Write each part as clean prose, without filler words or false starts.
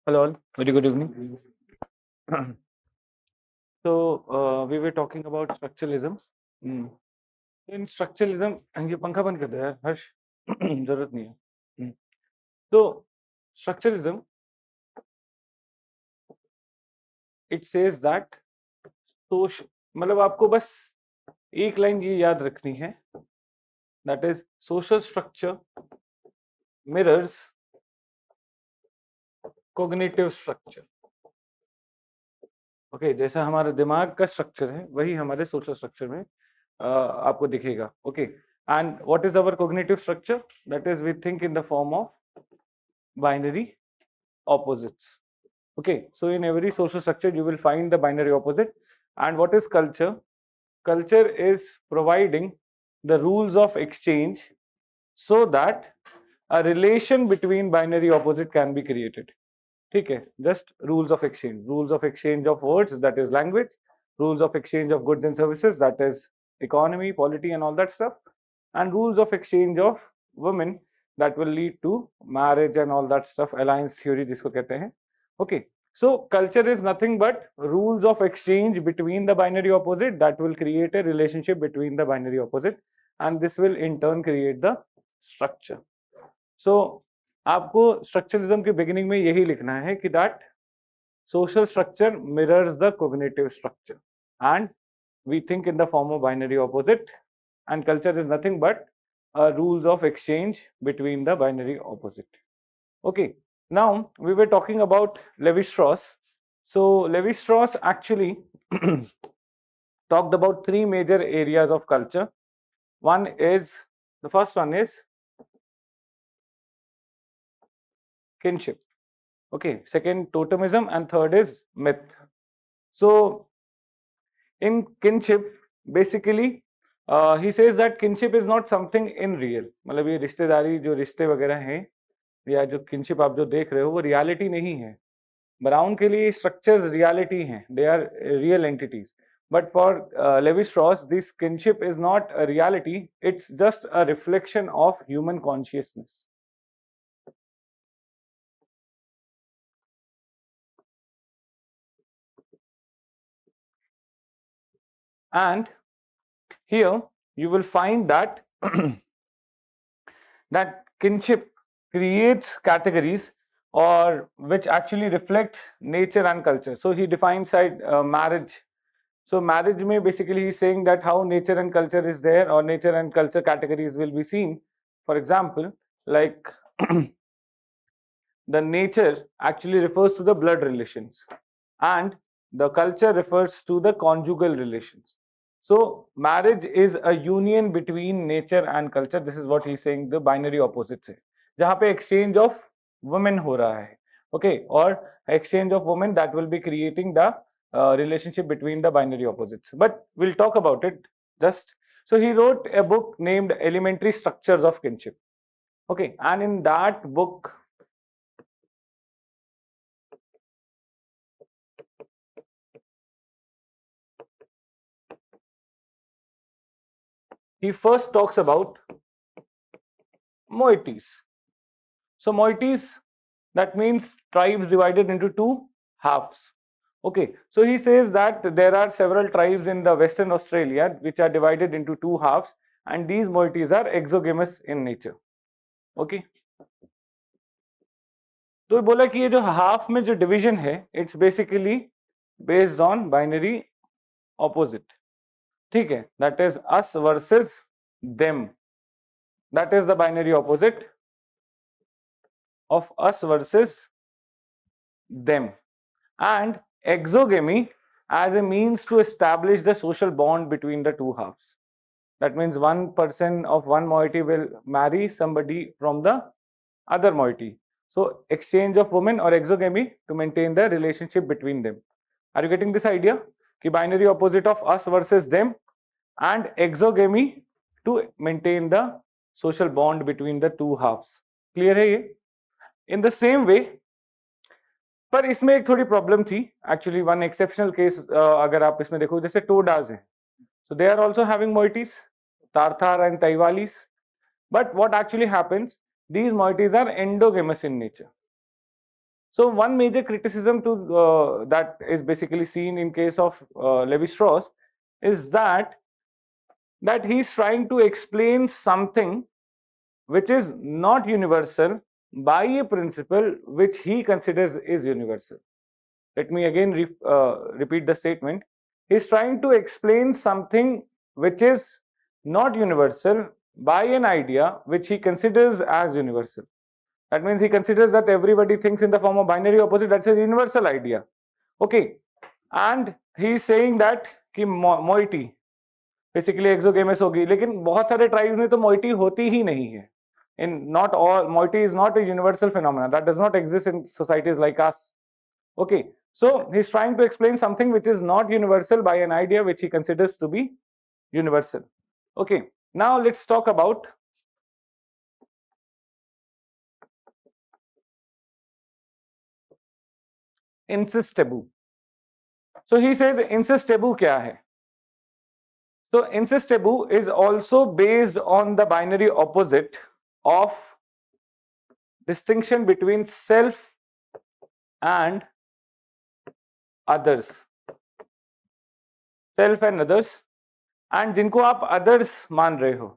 Hello all, very good evening. We were talking about structuralism. Hmm. In structuralism, ये पंखा बंद कर दो यार हर्ष, जरूरत नहीं है. Hmm. So structuralism, it says that मतलब आपको बस एक लाइन ये याद रखनी है, that is social structure mirrors cognitive structure. Okay जैसा हमारे दिमाग का स्ट्रक्चर है वही हमारे सोशल स्ट्रक्चर में आपको दिखेगा. Okay and what is our cognitive structure? That is we think in the form of binary opposites. Okay, so in every social structure you will find the binary opposite. And what is culture? Culture is providing the rules of exchange so that a relation between binary opposite can be created. ठीक है, just rules of exchange of words, that is language, rules of exchange of goods and services, that is economy, polity and all that stuff, and rules of exchange of women that will lead to marriage and all that stuff, alliance theory जिसको कहते हैं. Okay, so culture is nothing but rules of exchange between the binary opposite that will create a relationship between the binary opposite, and this will in turn create the structure. So आपको structuralism के beginning में यही लिखना है कि that social structure mirrors the cognitive structure and we think in the form of binary opposite, and culture is nothing but rules of exchange between the binary opposite. Okay, now we were talking about Levi Strauss. So Levi Strauss actually talked about three major areas of culture. The first one is kinship. Okay, second totemism, and third is myth. So in kinship basically he says that kinship is not something in real. मतलब ये रिश्तेदारी जो रिश्ते वगैरह हैं या जो kinship आप जो देख रहे हो वो रियलिटी नहीं है. ब्राउन के लिए स्ट्रक्चर्स रियलिटी हैं, they are real entities. But for Levi-Strauss, this kinship is not a reality, it's just a reflection of human consciousness. And here you will find that that kinship creates categories or which actually reflects nature and culture. So he defines marriage. So marriage may basically he's saying that how nature and culture is there, or nature and culture categories will be seen. For example, like the nature actually refers to the blood relations and the culture refers to the conjugal relations. So marriage is a union between nature and culture. This is what he's saying, the binary opposites है, जहाँ पे exchange of women हो रहा है. Okay, or exchange of women that will be creating the relationship between the binary opposites. But we'll talk about it just. So he wrote a book named Elementary Structures of Kinship. Okay, and in that book he first talks about moieties. So moieties, that means tribes divided into two halves. Okay, so he says that there are several tribes in the Western Australia which are divided into two halves, and these moieties are exogamous in nature. Okay, तो बोला कि ये जो half में जो division है it's basically based on binary opposite. ठीक है, that is us versus them, that is the binary opposite of us versus them. And exogamy as a means to establish the social bond between the two halves. That means one person of one moiety will marry somebody from the other moiety. So exchange of women or exogamy to maintain the relationship between them. Are you getting this idea? कि binary opposite of us versus them and exogamy to maintain the social bond between the two halves. Clear है ये? In the same way, पर इसमें एक थोड़ी problem थी actually. One exceptional case अगर आप इसमें देखो, जैसे टोडाज हैं, so they are also having moieties, Tarthar and Teivalis. But what actually happens, these moieties are endogamous in nature. So one major criticism to that is basically seen in case of Levi-Strauss is that he's trying to explain something which is not universal by a principle which he considers is universal. Let me again repeat the statement. He's trying to explain something which is not universal by an idea which he considers as universal. That means he considers that everybody thinks in the form of binary opposite. That's a universal idea. Okay, and he is saying that कि moiety basically एक्सोगेमस होगी, लेकिन बहुत सारे tribes में तो moiety होती ही नहीं है. In not all, moiety is not a universal phenomenon that does not exist in societies like us. Okay, so he's trying to explain something which is not universal by an idea which he considers to be universal. Okay, now let's talk about incest taboo. So he says incest taboo क्या है? So incest taboo is also based on the binary opposite of distinction between self and others. Self and others, and जिनको आप others मान रहे हो,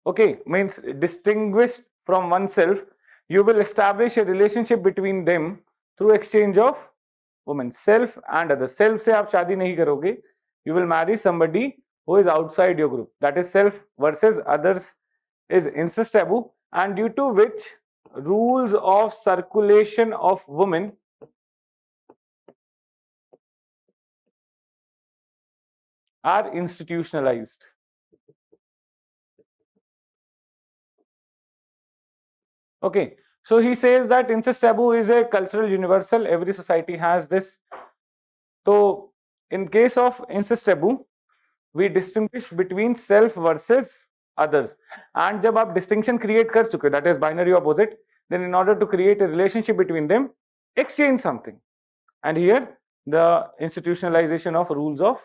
okay, means distinguished from oneself, you will establish a relationship between them through exchange of women. Self and others. Self से आप शादी नहीं करोगे, you will marry somebody who is outside your group. That is self versus others is incest taboo, and due to which rules of circulation of women are institutionalized. Okay, so he says that incest taboo is a cultural universal. Every society has this. So in case of incest taboo, we distinguish between self versus others. And जब आप distinction create कर चुके, that is binary opposite, then in order to create a relationship between them, exchange something. And here the institutionalization of rules of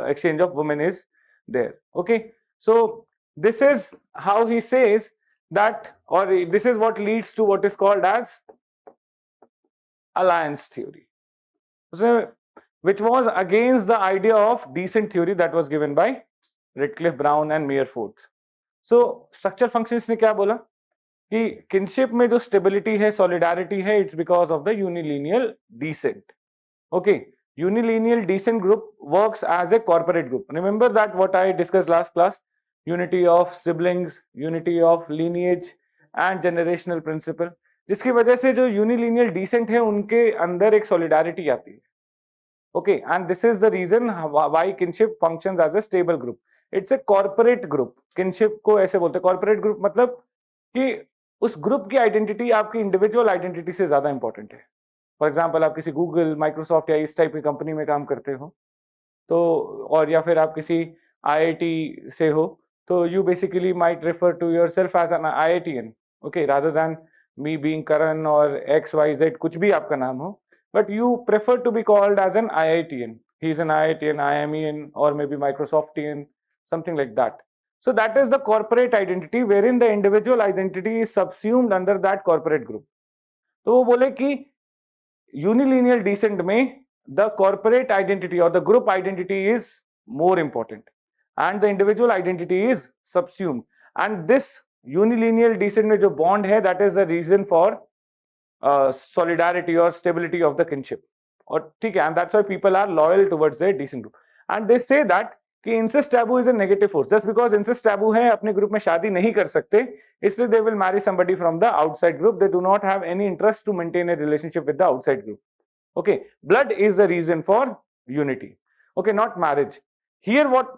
exchange of women is there. Okay, so this is how he says that, or this is what leads to what is called as alliance theory, so, which was against the idea of decent theory that was given by Redcliffe Brown and Meyerford. So structure functions ने क्या बोला कि kinship में जो stability है, solidarity है, it's because of the unilineal descent. Okay, unilineal descent group works as a corporate group. Remember that what I discussed last class, unity of siblings, unity of lineage and generational principle, जिसकी वजह से जो unilineal descent है उनके अंदर एक solidarity आती है. Okay, and this is the reason why kinship functions as a stable group. It's a corporate group. Kinship को ऐसे बोलते हैं corporate group, मतलब कि उस ग्रुप की आइडेंटिटी आपकी इंडिविजुअल आइडेंटिटी से ज्यादा इंपॉर्टेंट है. फॉर एग्जाम्पल आप किसी गूगल, माइक्रोसॉफ्ट या इस टाइप की कंपनी में काम करते हो तो, और या फिर आप किसी आईआईटी से हो तो you basically might refer to yourself as an IITian, okay, rather than me being Karan और एक्स वाई जेड, कुछ भी आपका नाम हो, but you prefer to be called as an IITian. He's an IITian, IIMian, or maybe Microsoftian, something like that. So that is the corporate identity wherein the individual identity is subsumed under that corporate group. तो वो बोले कि unilineal descent में the corporate identity or the group identity is more important and the individual identity is subsumed, and this unilineal descent में जो bond है, that is the reason for solidarity or stability of the kinship. और ठीक है, and that's why people are loyal towards their decent group. And they say that कि incest taboo is a negative force. Just because incest taboo है, अपने group में शादी नहीं कर सकते, इसलिए they will marry somebody from the outside group. They do not have any interest to maintain a relationship with the outside group. Okay, blood is the reason for unity. Okay, not marriage. Here what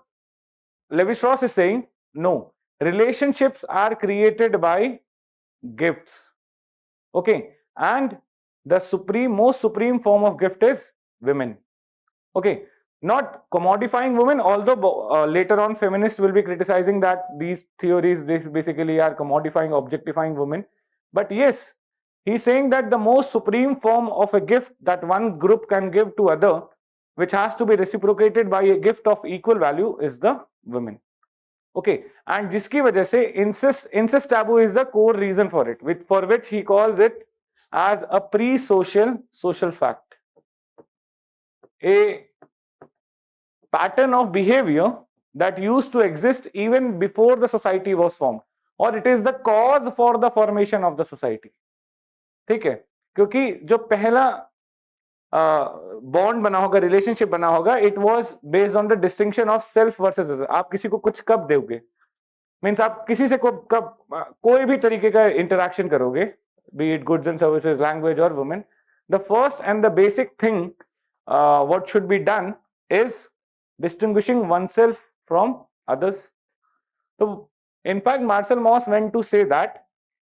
Levi-Strauss is saying, no, relationships are created by gifts. Okay, and the most supreme form of gift is women. Okay, not commodifying women, although later on feminists will be criticizing that these theories, this basically are commodifying, objectifying women. But yes, he's saying that the most supreme form of a gift that one group can give to other, which has to be reciprocated by a gift of equal value, is the women. Okay, and जिसकी वजह से incest taboo is the core reason for it, for which he calls it as a pre-social fact, a pattern of behavior that used to exist even before the society was formed, or it is the cause for the formation of the society. ठीक है, क्योंकि जो पहला bond बना होगा, relationship बना होगा, it was based on the distinction of self versus other. आप किसी को कुछ कब दोगे, मीन्स आप किसी से कब कोई भी तरीके का इंटरेक्शन करोगे, be it goods and services, language or women, the first and the basic thing what should be done is distinguishing oneself from others. So in fact Marcel Mauss went to say that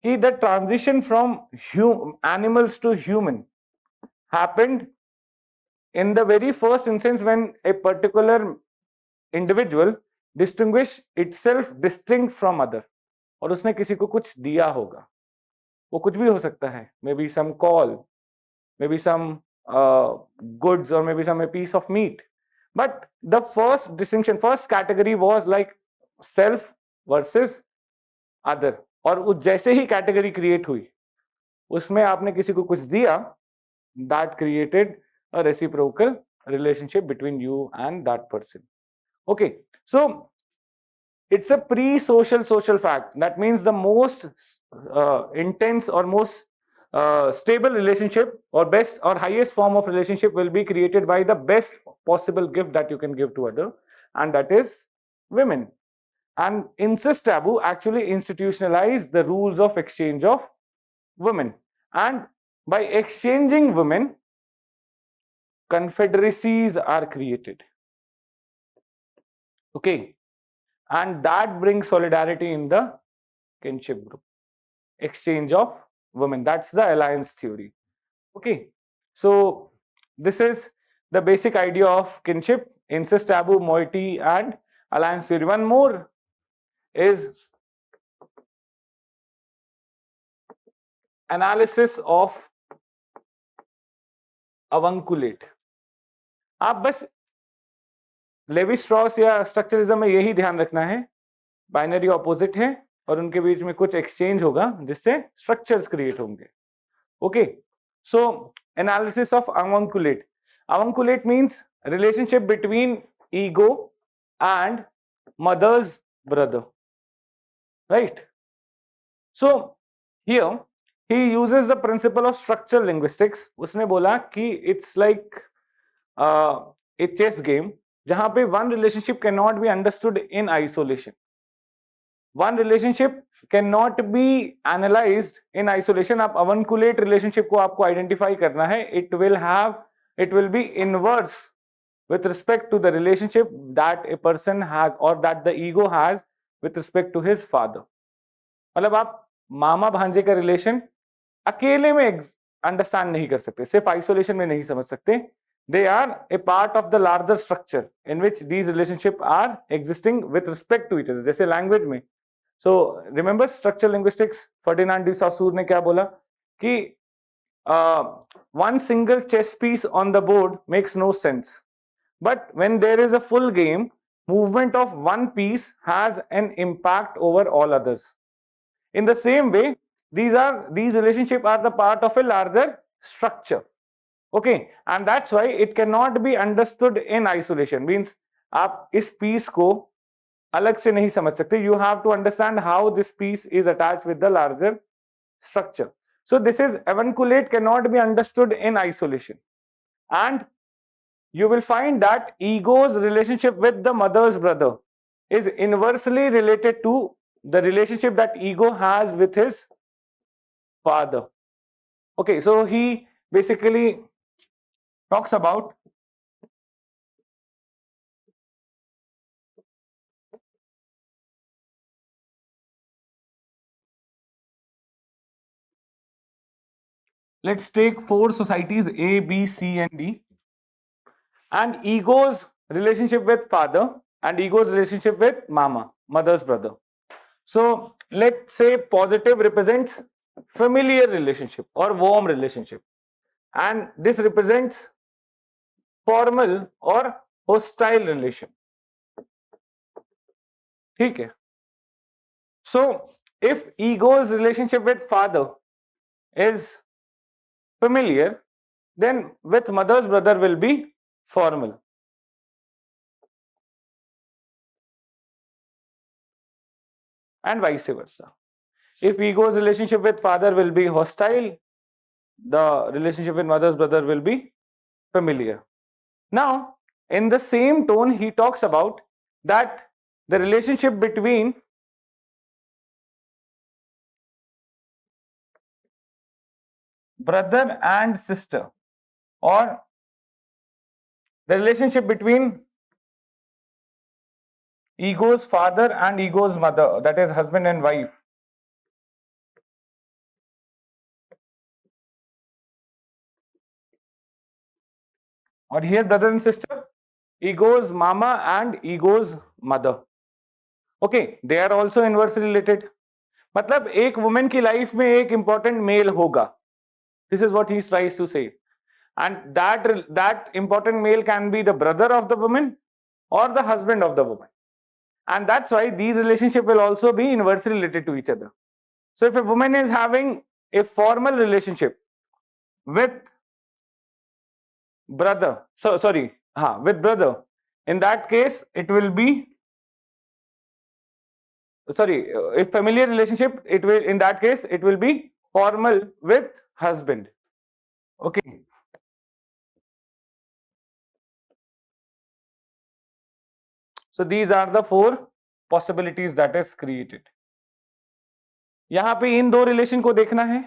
the transition from animals to human happened in the very first instance when a particular individual distinguish itself distinct from other, और उसने किसी को कुछ दिया होगा. वो कुछ भी हो सकता है, maybe some call, maybe some goods, or maybe some a piece of meat. But the first distinction, first category was like self versus other. और वो जैसे ही कैटेगरी क्रिएट हुई, उसमें आपने किसी को कुछ दिया, that created a reciprocal relationship between you and that person. Okay, so it's a pre-social social fact. That means the most intense or most stable relationship, or best or highest form of relationship, will be created by the best possible gift that you can give to other, and that is women. And incest taboo actually institutionalized the rules of exchange of women, and by exchanging women, confederacies are created. Okay, and that brings solidarity in the kinship group. Exchange of women, that's the alliance theory. Okay, so this is the basic idea of kinship, incest taboo, moiety, and alliance theory. One more is analysis of avunculate. आप बस Levi Strauss या structuralism में यही ध्यान रखना है, binary opposite है और उनके बीच में कुछ एक्सचेंज होगा जिससे स्ट्रक्चर्स क्रिएट होंगे. Okay, so analysis of avunculate. Avunculate means relationship between ego and mother's brother, right? So here he uses the principle of structural linguistics. उसने बोला कि it's like a chess game जहां पे one relationship cannot be understood in isolation. One relationship cannot be analyzed in isolation. आप avunculate relationship को आपको identify करना है. It will be inverse with respect to the relationship that a person has, or that the ego has with respect to his father. मतलब आप मामा भांजे का relation अकेले में अंडरस्टैंड नहीं कर सकते, सिर्फ आइसोलेशन में नहीं समझ सकते. They are a part of the larger structure in which these relationships are existing with respect to each other. जैसे लैंग्वेज में, so remember structural linguistics, Ferdinand de Saussure ने क्या बोला कि one single chess piece on the board makes no sense, but when there is a full game, movement of one piece has an impact over all others. In the same way, these relationships are the part of a larger structure. Okay, and that's why it cannot be understood in isolation. Means आप इस piece को अलग से नहीं समझ सकते. You have to understand how this piece is attached with the larger structure. So this is avunculate cannot be understood in isolation, and you will find that ego's relationship with the mother's brother is inversely related to the relationship that ego has with his father. Okay, so he basically talks about let's take 4 societies A, B, C and D, and ego's relationship with father and ego's relationship with mama, mother's brother. So let's say positive represents familiar relationship or warm relationship, and this represents formal or hostile relation. ठीक है. So if ego's relationship with father is familiar, then with mother's brother will be formal. And vice versa. If ego's relationship with father will be hostile, the relationship with mother's brother will be familiar. Now, in the same tone, he talks about that the relationship between brother and sister, or the relationship between ego's father and ego's mother, that is husband and wife, or here brother and sister, ego's mama and ego's mother. Okay, they are also inversely related. मतलब एक women की life में एक important mail होगा. This is what he tries to say. And that important male can be the brother of the woman or the husband of the woman. And that's why these relationships will also be inversely related to each other. So if a woman is having a formal relationship with brother, with brother, in that case it will be, if familiar relationship, it will, in that case it will be formal with husband. Okay. So these are the 4 possibilities that is created. यहाँ पे इन 2 relation को देखना है,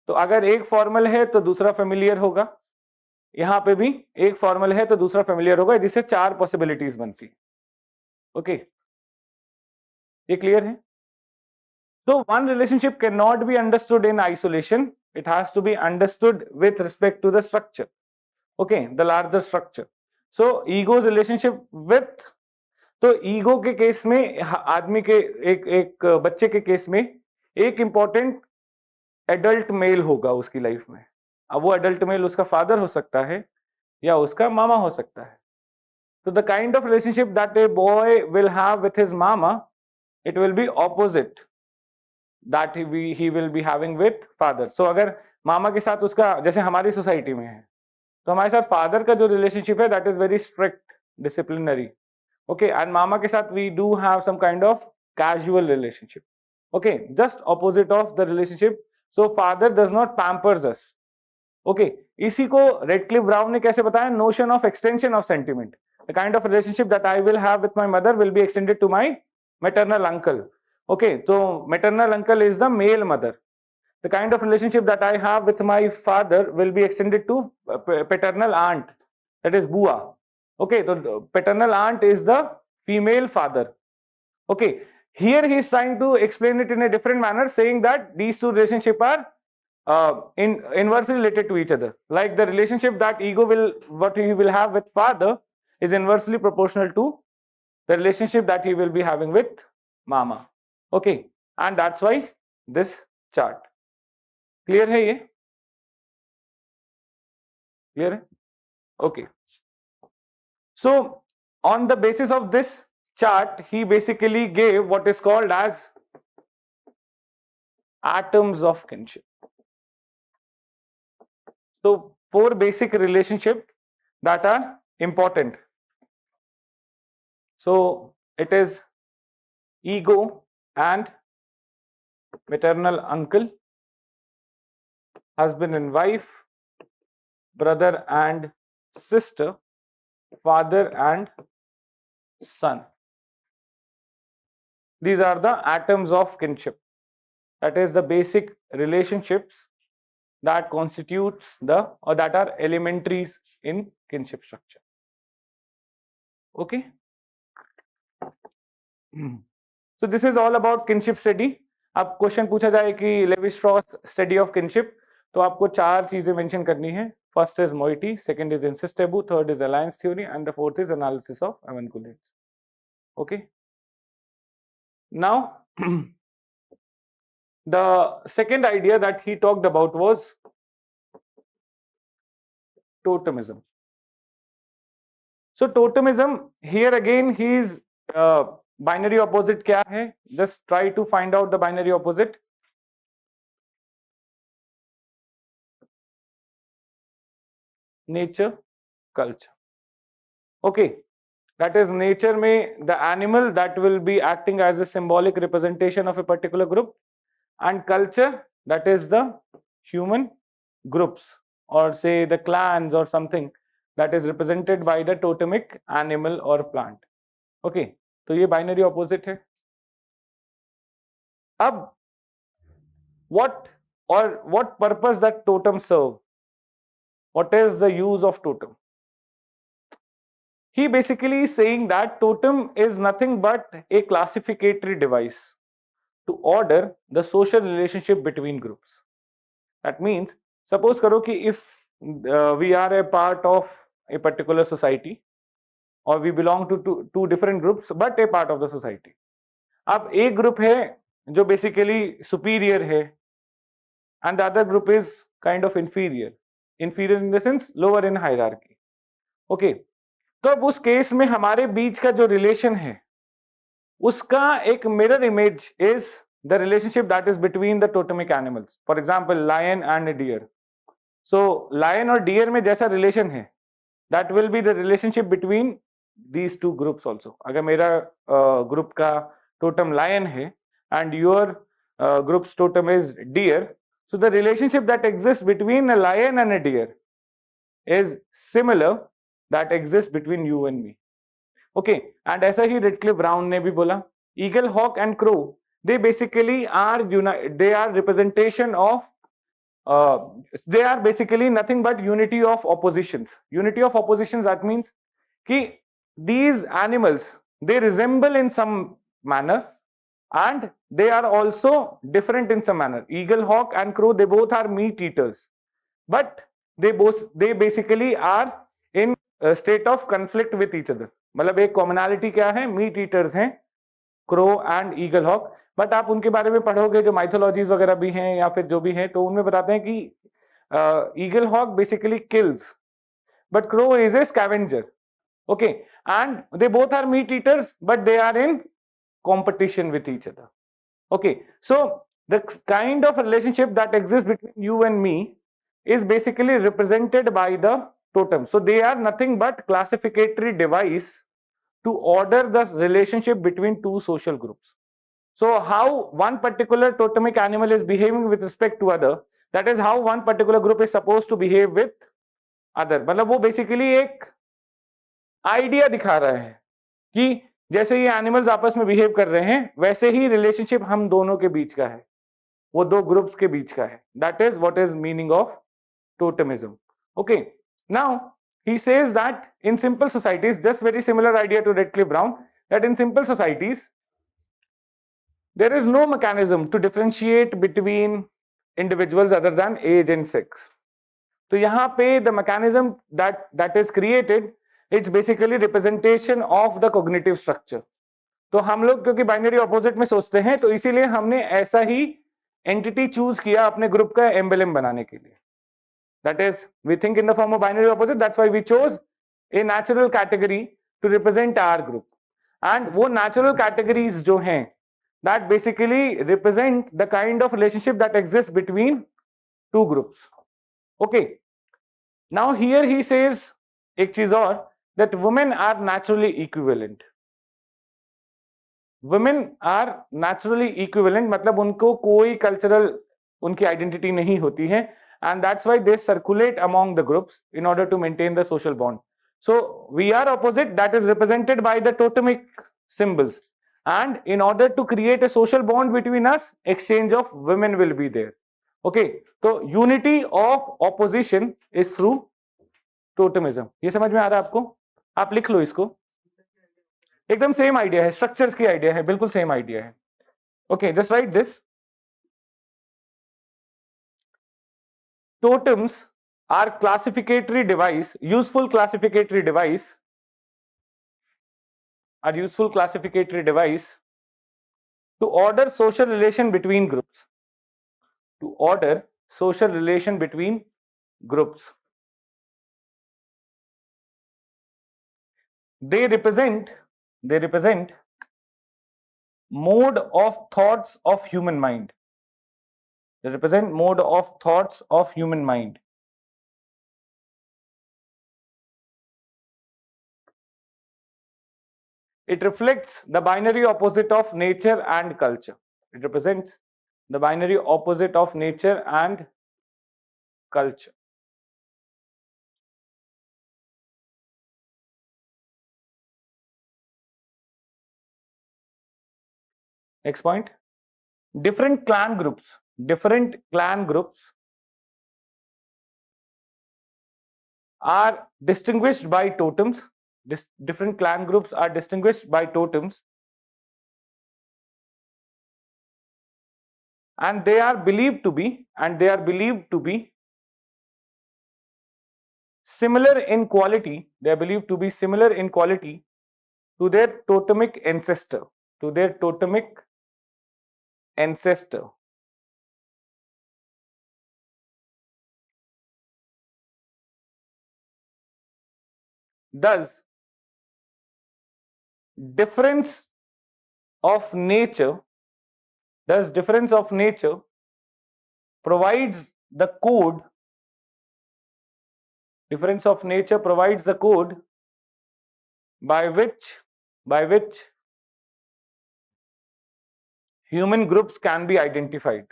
तो अगर एक formal है तो दूसरा फेमिलियर होगा, यहाँ पे भी एक फॉर्मल है तो दूसरा फेमिलियर होगा, जिससे 4 पॉसिबिलिटीज बनती. ओके, ये क्लियर है? So one relationship cannot be understood in isolation. It has to be understood with respect to the structure. Okay, the larger structure. So ego's relationship with, तो ego के case में आदमी के एक बच्चे के केस में एक इंपॉर्टेंट एडल्ट मेल होगा उसकी लाइफ में. अब वो एडल्ट मेल उसका फादर हो सकता है या उसका मामा हो सकता है. तो the kind of relationship that a boy will have with his mama, it will be opposite that he will be having with father. So अगर मामा के साथ उसका, जैसे हमारी सोसाइटी में है, तो हमारे साथ फादर का जो रिलेशनशिप है that is very strict, disciplinary. Okay, and mama के साथ we do have some kind of casual relationship. Okay, just opposite of the relationship. So father does not pampers us. Okay, इसी को Radcliffe brown ने कैसे बताया? Notion of extension of sentiment. The kind of relationship that I will have with my mother will be extended to my maternal uncle. Okay, so maternal uncle is the male mother. The kind of relationship that I have with my father will be extended to paternal aunt, that is bua. Okay, so the paternal aunt is the female father. Okay, here he is trying to explain it in a different manner, saying that these 2 relationships are inversely related to each other. Like the relationship that ego will, what he will have with father, is inversely proportional to the relationship that he will be having with mama. Okay, and that's why this chart. Clear है ये? Clear है? Okay. So on the basis of this chart, he basically gave what is called as atoms of kinship. So 4 basic relationships that are important. So it is ego and maternal uncle, husband and wife, brother and sister, father and son. These are the atoms of kinship. That is the basic relationships that constitutes the, or that are elementaries in kinship structure. Okay. So this is all about kinship study. अब question पूछा जाए कि levy-straws study of kinship, तो आपको 4 चीजें mention करनी है. First is moiety, second is incest taboo, third is alliance theory, and the fourth is analysis of avinculates. Okay. Now the second idea that he talked about was totemism. So totemism, here again he is binary opposite क्या है? Just try to find out the binary opposite. nature, culture. Okay, that is nature में the animal that will be acting as a symbolic representation of a particular group, and culture that is the human groups or say the clans or something that is represented by the totemic animal or plant. Okay, तो ये binary opposite है. अब what purpose that totem serve? What is the use of totem? He basically is saying that totem is nothing but a classificatory device to order the social relationship between groups. That means, suppose karo ki if we are a part of a particular society or we belong to two different groups but a part of the society. अब एक group है जो basically superior है and the other group is kind of inferior. Inferior in the sense lower in hierarchy. Okay, तो अब उस case में हमारे बीच का जो रिलेशन है उसका एक mirror image is the relationship that is between the totemic animals. For example lion and deer. So lion और डियर में जैसा रिलेशन है that will be the relationship between these two groups also. अगर मेरा group का totem lion है and your group's totem is deer, so the relationship that exists between a lion and a deer is similar that exists between you and me. Okay, and ऐसा ही Redcliffe Brown ने भी बोला, eagle, hawk and crow, they basically are they are representation of they are basically nothing but unity of oppositions. Unity of oppositions, that means कि these animals they resemble in some manner and they are also different in some manner. Eagle, hawk and crow, they both are meat eaters, but they basically are in a state of conflict with each other. मतलब एक commonality क्या है, meat eaters हैं crow and eagle, hawk. But आप उनके बारे में पढ़ोगे जो mythologies वगैरह भी हैं या फिर जो भी हैं तो उनमें बताते हैं कि eagle hawk basically kills but crow is a scavenger. Okay, and they both are meat eaters but they are in competition with each other. Okay, so the kind of relationship that exists between you and me is basically represented by the totem. So they are nothing but classificatory device to order the relationship between two social groups. So how one particular totemic animal is behaving with respect to other, that is how one particular group is supposed to behave with other. मतलब वो basically एक idea दिखा रहा है कि जैसे ये animals आपस में बिहेव कर रहे हैं वैसे ही रिलेशनशिप हम दोनों के बीच का है, वो दो ग्रुप्स के बीच का है. That is what is meaning of totemism. Okay, now he says that in simple societies, just very similar idea to Redcliffe Brown, that in simple societies there is no mechanism to differentiate between individuals other than age and sex. तो यहाँ पे the mechanism that is created, it's basically representation of the cognitive structure. तो हम लोग क्योंकि binary opposite में सोचते हैं तो इसीलिए हमने ऐसा ही एंटिटी चूज किया अपने ग्रुप का एम्बलम बनाने के लिए. That is we think in the form of binary opposite, that's why we chose a natural category to represent our group. And वो नेचुरल कैटेगरीज जो हैं that basically represent the kind of relationship that exist between two groups. Okay, now here he says एक चीज और, that women are naturally equivalent. Women are naturally equivalent मतलब उनको कोई cultural उनकी identity नहीं होती है and that's why they circulate among the groups in order to maintain the social bond. So we are opposite, that is represented by the totemic symbols, and in order to create a social bond between us, exchange of women will be there. Okay, so unity of opposition is through totemism. ये समझ में आ रहा है आपको? आप लिख लो इसको, एकदम सेम आइडिया है, स्ट्रक्चर्स की आइडिया है, बिल्कुल सेम आइडिया है. Okay, just write this. Totems are classificatory device, useful classificatory device, are useful classificatory device to order social relation between groups, to order social relation between groups. They represent mode of thoughts of human mind. They represent mode of thoughts of human mind. It reflects the binary opposite of nature and culture. It represents the binary opposite of nature and culture. Next point. Different clan groups are distinguished by totems. Different clan groups are distinguished by totems, and they are believed to be similar in quality. They are believed to be similar in quality to their totemic ancestor. Thus, difference of nature provides the code. Difference of nature provides the code by which human groups can be identified.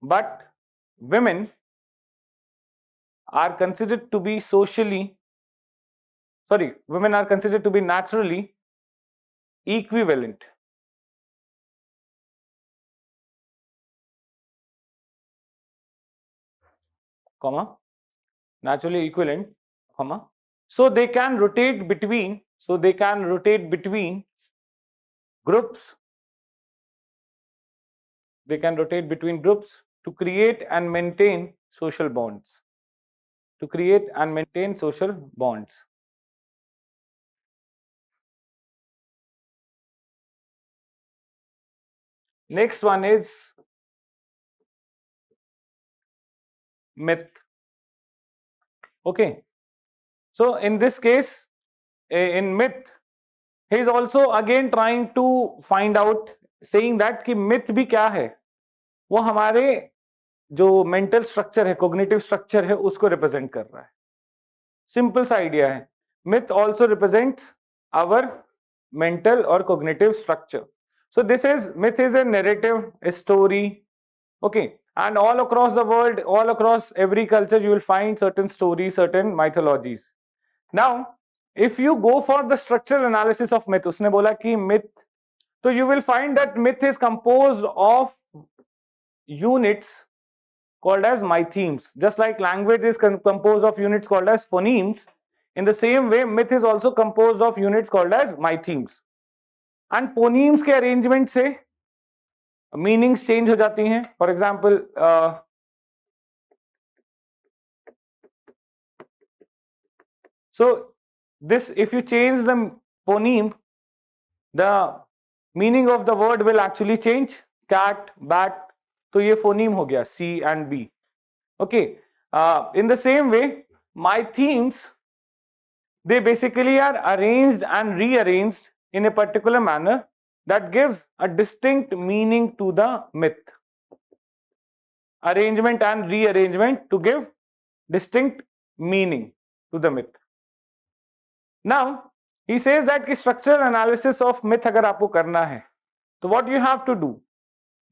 But women are considered to be naturally equivalent. Naturally equivalent, so they can rotate between groups. To create and maintain social bonds. Next one is myth. Okay, so in this case, in myth, he is also again trying to find out, saying that कि myth भी क्या है, वो हमारे जो mental structure है, cognitive structure है, उसको रिप्रेजेंट कर रहा है. सिंपल सा आइडिया है. myth also represents our mental or cognitive structure. So myth is a narrative, a story. Okay, and all across the world, all across every culture, you will find certain stories, certain mythologies. Now, if you go for the structural analysis of myth, उसने बोला कि myth, so you will find that myth is composed of units called as mythemes. Just like language is composed of units called as phonemes, in the same way myth is also composed of units called as mythemes. And phonemes के arrangement से meanings change हो जाती हैं. For example, so this, if you change the phoneme, the meaning of the word will actually change. Cat, bat, तो ये phoneme हो गया, C and B. Okay, in the same way, mythemes, they basically are arranged and rearranged in a particular manner that gives a distinct meaning to the myth. Arrangement and rearrangement to give distinct meaning to the myth. Now, he says that कि structural analysis of myth अगर आपको करना है, तो what you have to do?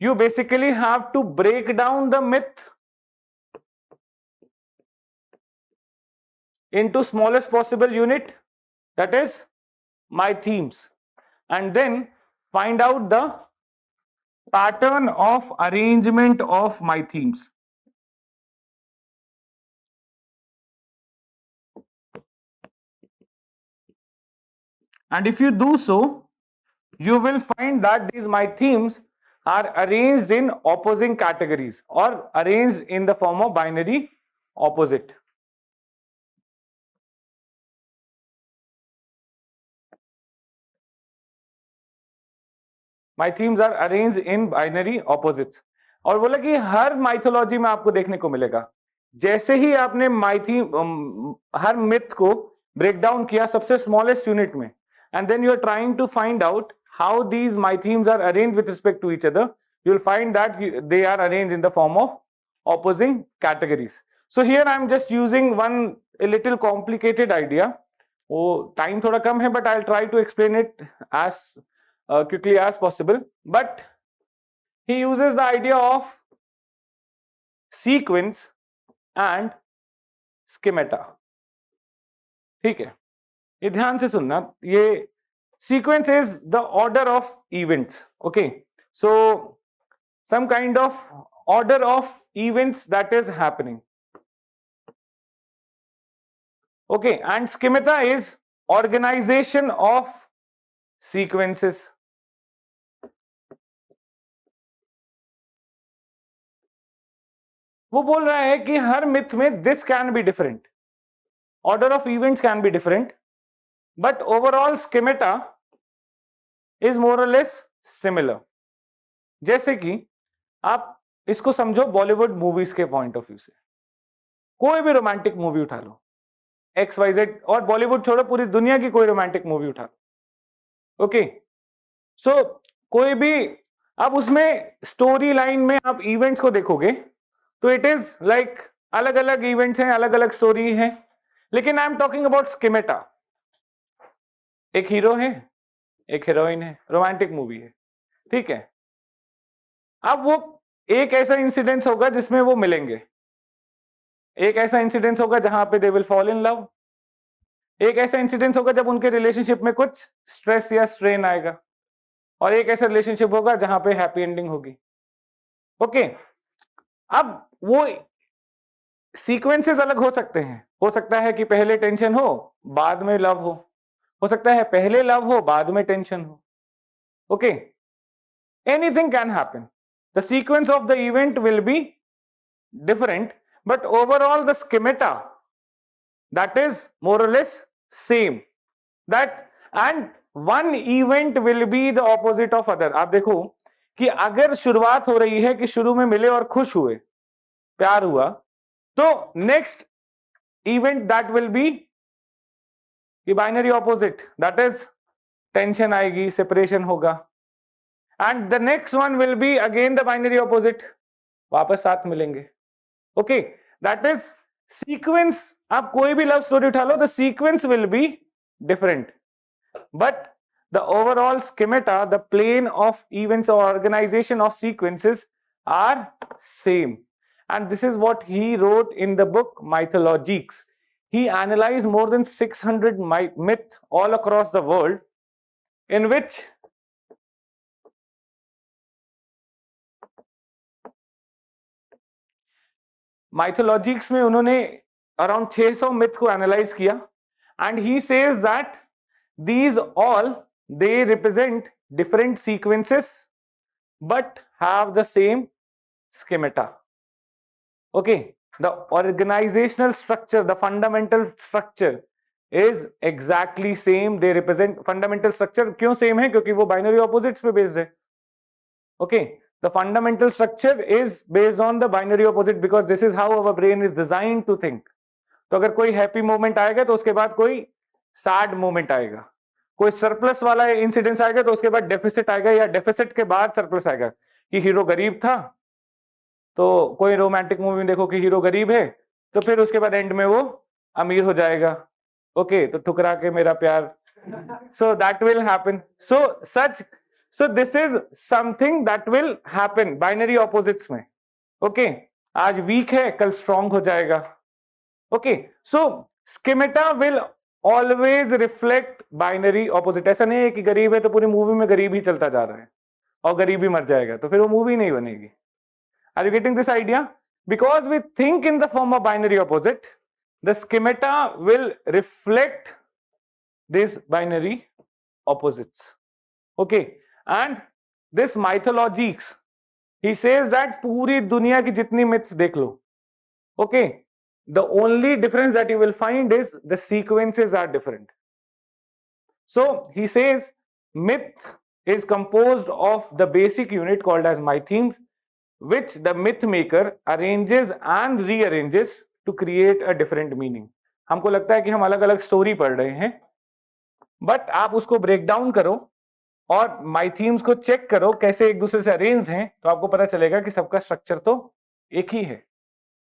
You basically have to break down the myth into smallest possible unit, that is mythemes, and then find out the pattern of arrangement of mythemes. And if you do so, you will find that these mythemes are arranged in opposing categories or arranged in the form of binary opposite. mythemes are arranged in binary opposites. और बोला कि हर mythology में आपको देखने को मिलेगा, जैसे ही आपने हर मिथ को ब्रेक डाउन किया सबसे स्मॉलेस्ट यूनिट में, and then you are trying to find out how these mythemes are arranged with respect to each other, you will find that they are arranged in the form of opposing categories. So here I am just using one a little complicated idea. वो time थोड़ा कम है, but I'll try to explain it as quickly as possible. But he uses the idea of sequence and schemata. ठीक है, ये ध्यान से सुनना. ये sequence is the order of events. Okay, so some kind of order of events that is happening. Okay, and schemata is organization of sequences. वो बोल रहा है कि हर मिथ में this can be different, order of events can be different, but overall schemata is more or less similar. जैसे कि आप इसको समझो बॉलीवुड मूवीज के पॉइंट ऑफ व्यू से. कोई भी रोमांटिक मूवी उठा लो, XYZ, और बॉलीवुड छोड़ो, पूरी दुनिया की कोई रोमांटिक मूवी उठा लो. ओके, सो कोई भी, अब उसमें स्टोरी लाइन में आप इवेंट्स को देखोगे तो इट इज लाइक अलग अलग इवेंट्स हैं, अलग अलग स्टोरी है. लेकिन आई एम टॉकिंग अबाउट स्कीमेटा. एक हीरो है, एक हीरोइन है, रोमांटिक मूवी है, ठीक है. अब वो एक ऐसा इंसिडेंस होगा जिसमें वो मिलेंगे, एक ऐसा इंसिडेंस होगा जहां पे they will fall in love, एक ऐसा इंसिडेंस होगा जब उनके रिलेशनशिप में कुछ स्ट्रेस या स्ट्रेन आएगा, और एक ऐसा रिलेशनशिप होगा जहां पे हैप्पी एंडिंग होगी. ओके, अब वो सीक्वेंसेस अलग हो सकते हैं. हो सकता है कि पहले टेंशन हो, बाद में लव हो सकता है पहले लव हो, बाद में टेंशन हो. Okay, anything can happen. The sequence of the event will be different, but overall the schemata that is more or less same, that and one event will be the opposite of other. आप देखो कि अगर शुरुआत हो रही है कि शुरू में मिले और खुश हुए, प्यार हुआ, तो next event that will be कि binary opposite, that is tension आएगी, सेपरेशन होगा, and the next one will be again the binary opposite, वापस साथ मिलेंगे. Okay, that is sequence. आप कोई भी लव स्टोरी उठा लो, the sequence will be different, but the overall schemata, the plane of events और organization of sequences are same. And this is what he wrote in the book Mythologies. He analyzed more than 600 myths all across the world, in which Mythologies में उन्होंने around 600 myths को analyze किया, and he says that these all they represent different sequences but have the same schemata. Okay, the organizational structure, the fundamental structure is exactly same. They represent fundamental structure. क्यों same है? क्योंकि वो binary opposites पे based है. Okay, the fundamental structure is based on the binary opposite because this is how our brain is designed to think. तो अगर कोई happy moment आएगा तो उसके बाद कोई sad moment आएगा, कोई surplus वाला इंसिडेंस आएगा तो उसके बाद डेफिसिट आएगा, या डेफिसिट के बाद सरप्लस आएगा. कि हीरो गरीब था, तो कोई रोमांटिक मूवी में देखो कि हीरो गरीब है, तो फिर उसके बाद एंड में वो अमीर हो जाएगा. ओके, तो ठुकरा के मेरा प्यार. So that will happen. So this is something that will happen binary opposites में. ओके, आज वीक है, कल स्ट्रांग हो जाएगा. Okay, so schemata will always reflect binary opposite. ऐसा नहीं है कि गरीब है तो पूरी मूवी में गरीब ही चलता जा रहा है और गरीब ही मर जाएगा, तो फिर वो मूवी नहीं बनेगी. Are you getting this idea? Because we think in the form of binary opposite, the schemata will reflect these binary opposites. Okay, and this mythologies, he says that पूरी दुनिया की जितनी myths देख लो, okay, the only difference that you will find is the sequences are different. So he says myth is composed of the basic unit called as mythemes, which the myth maker arranges and rearranges to create a different meaning. हमको लगता है कि हम अलग अलग story पढ़ रहे हैं, बट आप उसको ब्रेक डाउन करो और माइथीम्स को चेक करो कैसे एक दूसरे से अरेंज हैं, तो आपको पता चलेगा कि सबका स्ट्रक्चर तो एक ही है.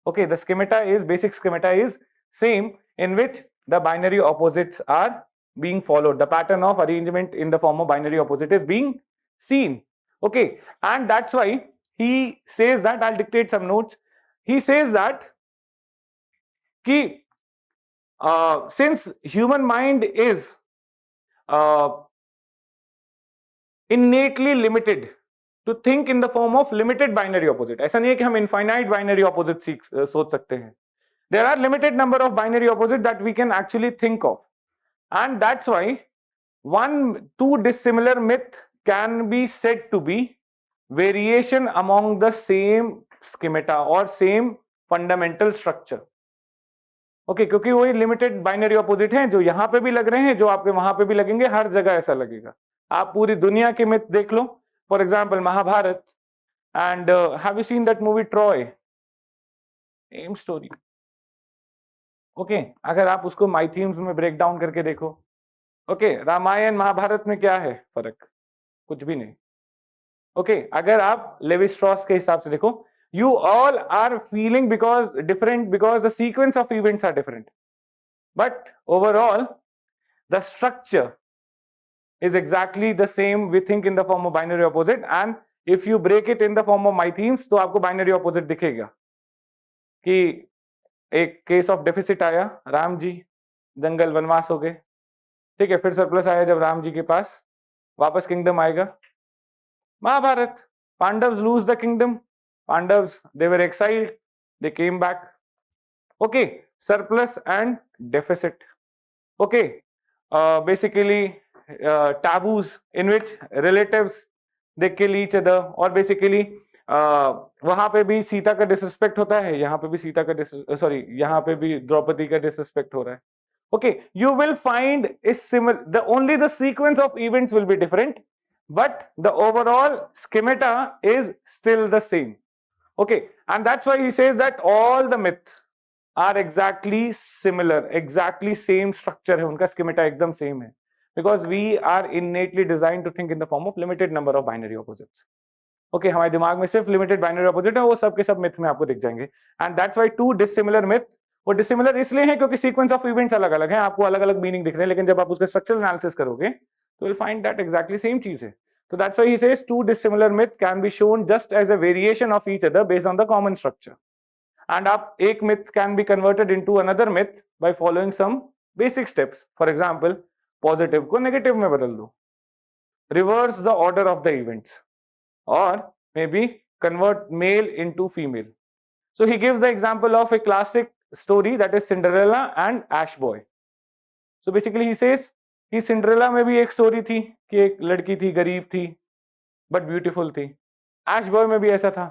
Okay, the schemata is basic schemata is same in which the binary opposites are being followed. The pattern of arrangement in the form of binary opposite is being seen. Okay, and that's why he says that, I'll dictate some notes. He says that ki, since human mind is innately limited to think in the form of limited binary opposite, ऐसा नहीं है कि हम infinite binary opposite सोच सकते हैं. There are limited number of binary opposites that we can actually think of, and that's why two dissimilar myth can be said to be variation among the same schemata or same fundamental structure. Okay क्योंकि वही limited binary opposite हैं जो यहाँ पे भी लग रहे हैं, जो आपके वहां पे भी लगेंगे, हर जगह ऐसा लगेगा. आप पूरी दुनिया के मिथ देख लो, for example Mahabharata, and have you seen that movie Troy? Same story. Okay अगर आप उसको माइथीम्स में ब्रेक डाउन करके देखो, ओके रामायण महाभारत में क्या है फर्क? कुछ भी नहीं. ओके अगर आप लेवी स्ट्रॉस के हिसाब से देखो, you all are feeling because different because the sequence of events are different, but overall the structure is exactly the same. We think in the form of binary opposite, and if you break it in the form of my themes, तो आपको binary opposite दिखेगा कि एक case of deficit आया, राम जी जंगल वनवास हो गए, ठीक है, फिर सरप्लस आया जब राम जी के पास वापस किंगडम आएगा. Mahabharata, Pandavas lose the kingdom, Pandavas, they were exiled, they came back. Okay, surplus and deficit. Okay, basically taboos in which relatives they kill each other, और basically वहां पे भी सीता का डिसरिस्पेक्ट होता है, यहाँ पे भी सीता का सॉरी यहाँ पे भी द्रौपदी का डिसरिस्पेक्ट हो रहा है. Okay, you will find is similar, only the sequence of events will be different, but the overall schemata is still the same. Okay, and that's why he says that all the myths are exactly similar, exactly same structure है, उनका schemata एकदम same है, because we are innately designed to think in the form of limited number of binary opposites. Okay, हमारे दिमाग में सिर्फ limited binary opposite है, वो सब के सब myth में आपको दिख जाएंगे, and that's why two dissimilar myth, वो dissimilar इसलिए है क्योंकि sequence of events अलग अलग हैं, आपको अलग अलग meaning दिख रहे हैं, लेकिन जब आप उसका structural analysis करोगे तो you'll find that exactly same चीज है. So that's why he says two dissimilar myths can be shown just as a variation of each other based on the common structure. And up एक myth can be converted into another myth by following some basic steps. For example, positive को negative में बदल दो, reverse the order of the events, or maybe convert male into female. So he gives the example of a classic story that is Cinderella and Ash Boy. So basically he says कि Cinderella में भी एक story थी कि एक लड़की थी, गरीब थी बट ब्यूटीफुल थी. ऐश बॉय में भी ऐसा था,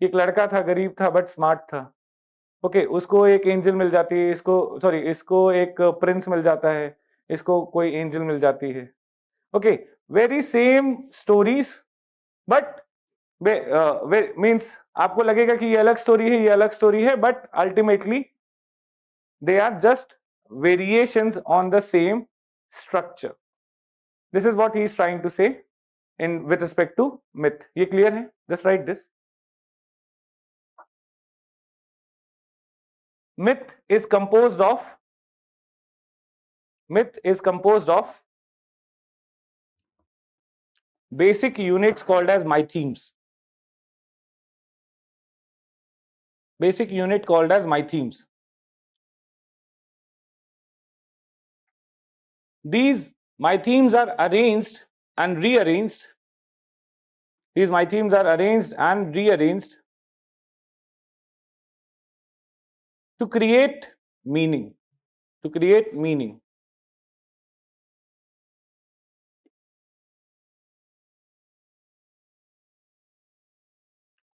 एक लड़का था, गरीब था बट स्मार्ट था. ओके उसको एक एंजल मिल जाती है, इसको एक प्रिंस मिल जाता है, इसको कोई एंजल मिल जाती है. Okay very same stories, but means आपको लगेगा कि ये अलग स्टोरी है, ये अलग स्टोरी है, but ultimately they are just variations on the same structure. This is what he is trying to say in with respect to myth. ये clear है? Just write this. Myth is composed of basic units called as mythemes. Basic unit called as mythemes. These mythemes are arranged and rearranged. These mythemes are arranged and rearranged to create meaning. To create meaning.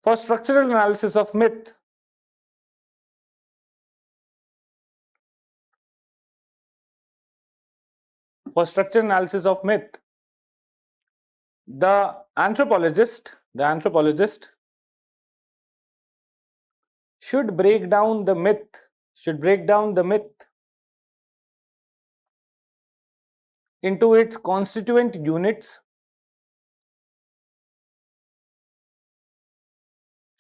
For structural analysis of myth, the anthropologist should break down the myth into its constituent units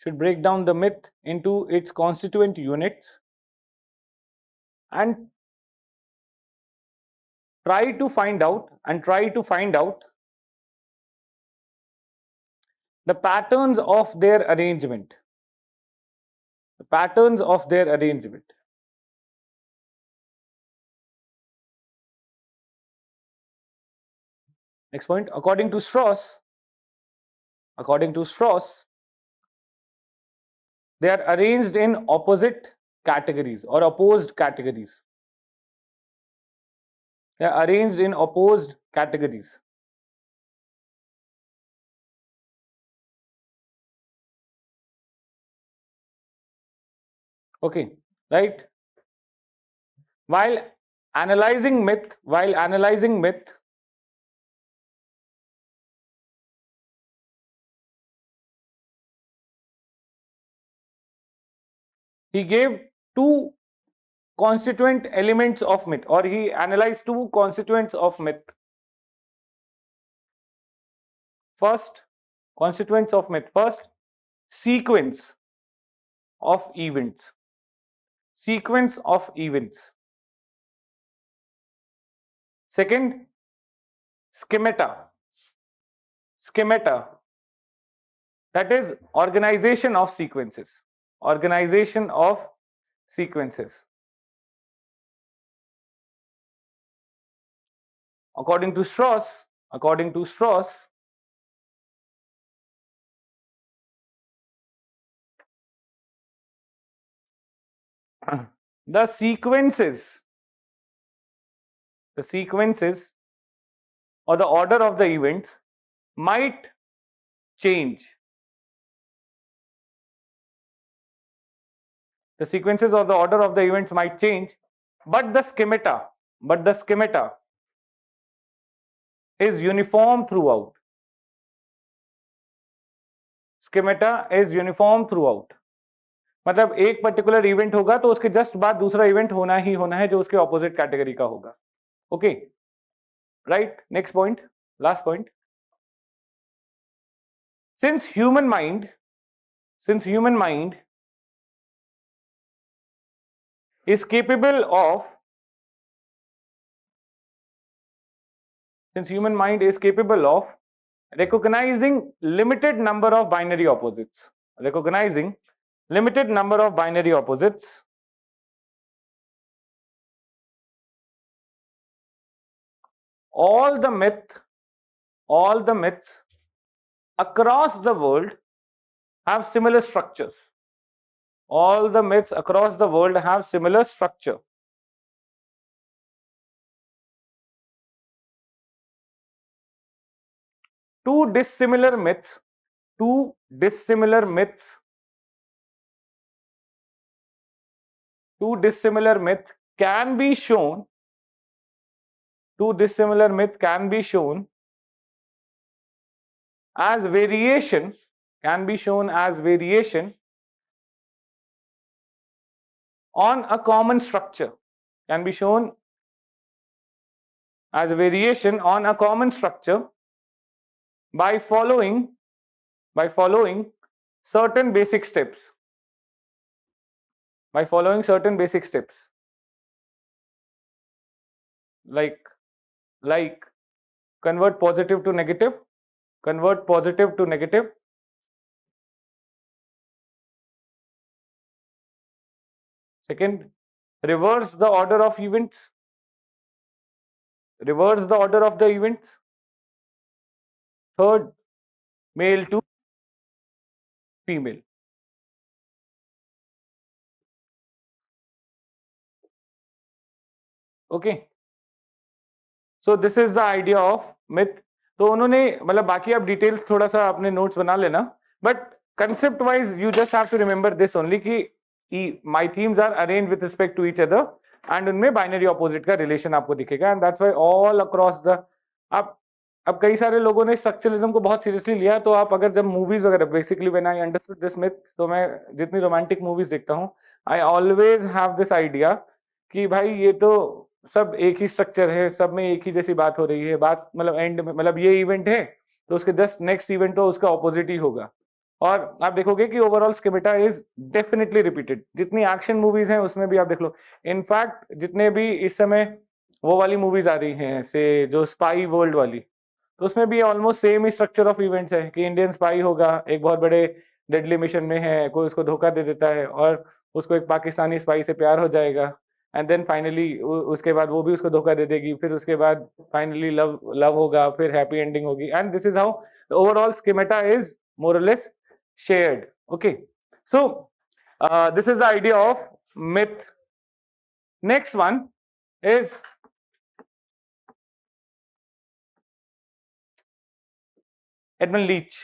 should break down the myth into its constituent units and try to find out the patterns of their arrangement. The patterns of their arrangement. Next point, according to Strauss, they are arranged in opposite categories or opposed categories. They are arranged in opposed categories. Okay, right? While analyzing myth, he gave two constituent elements of myth, or he analyzed two constituents of myth. First, constituents of myth. First, sequence of events. Sequence of events. Second, schemata. Schemata. That is organization of sequences. Organization of sequences. According to Strauss, the sequences or the order of the events might change. The sequences or the order of the events might change, but the schemata is uniform throughout. Schemata is uniform throughout. मतलब एक particular event होगा तो उसके just बाद दूसरा event होना ही होना है जो उसके ऑपोजिट कैटेगरी का होगा. Okay, right. Next point, last point. Since human mind is capable of recognizing limited number of binary opposites, all the myths across the world have similar structures. All the myths across the world have similar structure. Two dissimilar myths can be shown as variation on a common structure. By following certain basic steps. Like convert positive to negative. Second, reverse the order of events. Third, male to female. Okay, so this is the idea of myth. तो उन्होंने मतलब बाकी आप detail थोड़ा सा अपने notes बना लेना, but concept wise you just have to remember this only कि my themes are arranged with respect to each other and उनमें बाइनरी ऑपोजिट का रिलेशन आपको दिखेगा. And that's why all across the अब कई सारे लोगों ने स्ट्रक्चरलिज्म को बहुत सीरियसली लिया. तो आप अगर जब मूवीज वगैरह, basically when I understood this myth, तो मैं जितनी रोमांटिक मूवीज देखता हूँ, I always have this idea कि भाई ये तो सब एक ही स्ट्रक्चर है, सब में एक ही जैसी बात हो रही है. बात मतलब एंड में मतलब ये इवेंट है तो उसके जस्ट नेक्स्ट इवेंट तो उसका ऑपोजिट ही होगा. और आप देखोगे कि overall schemata is definitely repeated. जितनी एक्शन मूवीज हैं उसमें भी आप देख लो, इनफैक्ट जितने भी इस समय वो वाली मूवीज आ रही हैं से जो स्पाई वर्ल्ड वाली, तो उसमें भी almost same he structure of events है कि इंडियन स्पाई होगा, एक बहुत बड़े डेडली मिशन में है, कोई उसको धोखा दे देता है और उसको एक पाकिस्तानी स्पाई से प्यार हो जाएगा, एंड देन फाइनली उसके बाद वो भी उसको धोखा दे देगी, फिर उसके बाद फाइनली लव लव होगा, फिर हैप्पी एंडिंग होगी, and this is how overall schemata is more or less shared. Okay, so this is the idea of myth. Next one is Edmund Leach.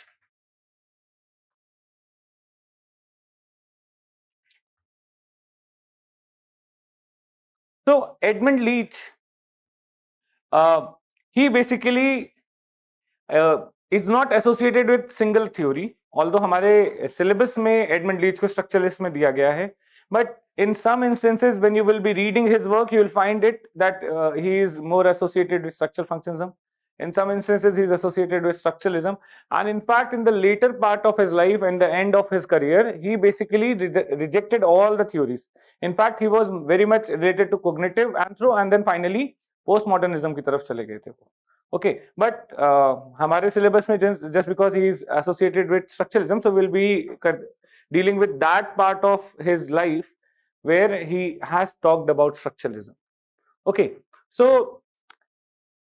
So Edmund Leach, he basically is not associated with single theory, although हमारे syllabus में Edmund Leach को structuralist में दिया गया है, but in some instances when you will be reading his work you will find it that he is more associated with structural functionalism. In some instances he is associated with structuralism, and in fact in the later part of his life and the end of his career he basically rejected all the theories. In fact he was very much related to cognitive anthro and then finally postmodernism की तरफ चले गए थे. Okay, but हमारे syllabus में just because he is associated with structuralism, so we'll be dealing with that part of his life where he has talked about structuralism. Okay, so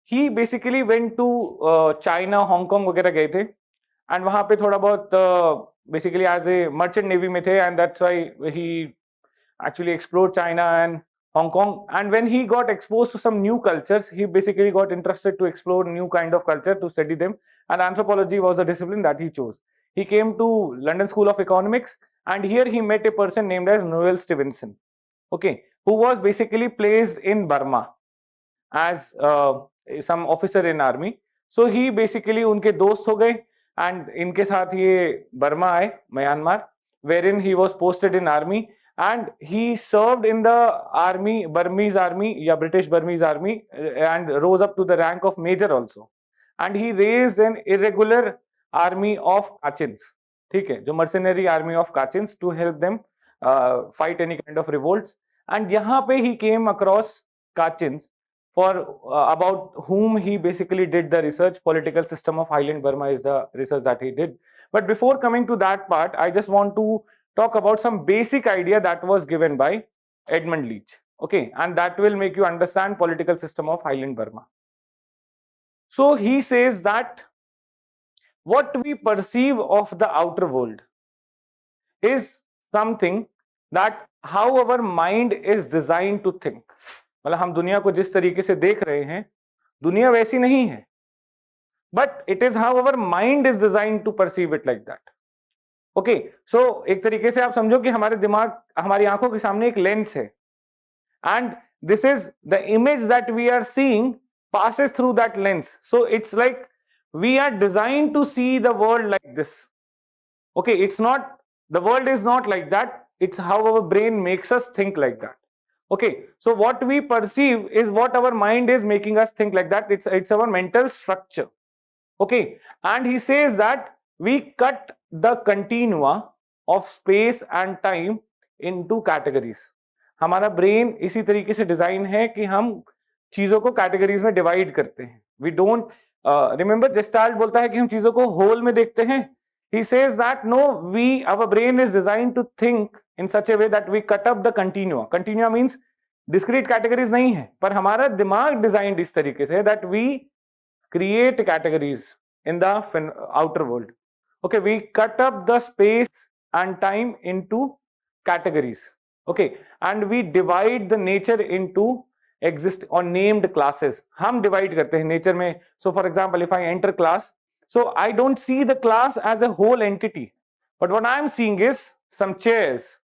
he basically went to China, Hong Kong वगैरह गए थे, and वहाँ पे थोड़ा बहुत basically as a merchant navy में थे, and that's why he actually explored China and Hong Kong. And when he got exposed to some new cultures, he basically got interested to explore new kind of culture, to study them, and anthropology was the discipline that he chose. He came to London School of Economics, and here he met a person named as Noel Stevenson, okay, who was basically placed in Burma as some officer in army. So he basically उनके दोस्त हो गए, and इनके साथ ये Burma आए, Myanmar, wherein he was posted in army, and he served in the army, Burmese army या British Burmese army, and rose up to the rank of major also, and he raised an irregular army of Kachins, ठीक है, जो mercenary army of Kachins to help them fight any kind of revolts. And यहाँ पे he came across Kachins, for about whom he basically did the research. Political system of Highland Burma is the research that he did. But before coming to that part, I just want to talk about some basic idea that was given by Edmund Leach, okay, and that will make you understand political system of Highland Burma. So he says that what we perceive of the outer world is something that how our mind is designed to think. मतलब हम दुनिया को जिस तरीके से देख रहे हैं, दुनिया वैसी नहीं है, but it is how our mind is designed to perceive it like that. Okay, so एक तरीके से आप समझो कि हमारे दिमाग, हमारी आंखों के सामने एक लेंस है, and this is the image that we are seeing passes through that lens. So it's like we are designed to see the world like this. Okay, it's not, the world is not like that, it's how our brain makes us think like that. Okay, so what we perceive is what our mind is making us think like that. It's our mental structure. Okay, and he says that we cut the continua of space and time into categories. हमारा brain इसी तरीके से design है कि हम चीजों को categories में डिवाइड करते हैं. We don't remember Gestalt बोलता है कि हम चीजों को होल में देखते हैं. He says that no, our brain is designed to think in such a way that we cut up the continua. Continua means discrete categories नहीं है, पर हमारा दिमाग डिजाइंड इस तरीके से that we create categories in the outer world. Okay, we cut up the space and time into categories. Okay, and we divide the nature into exist or named classes. हम divide करते हैं nature में. So for example, if I enter class, so I don't see the class as a whole entity, but what I am seeing is some chairs,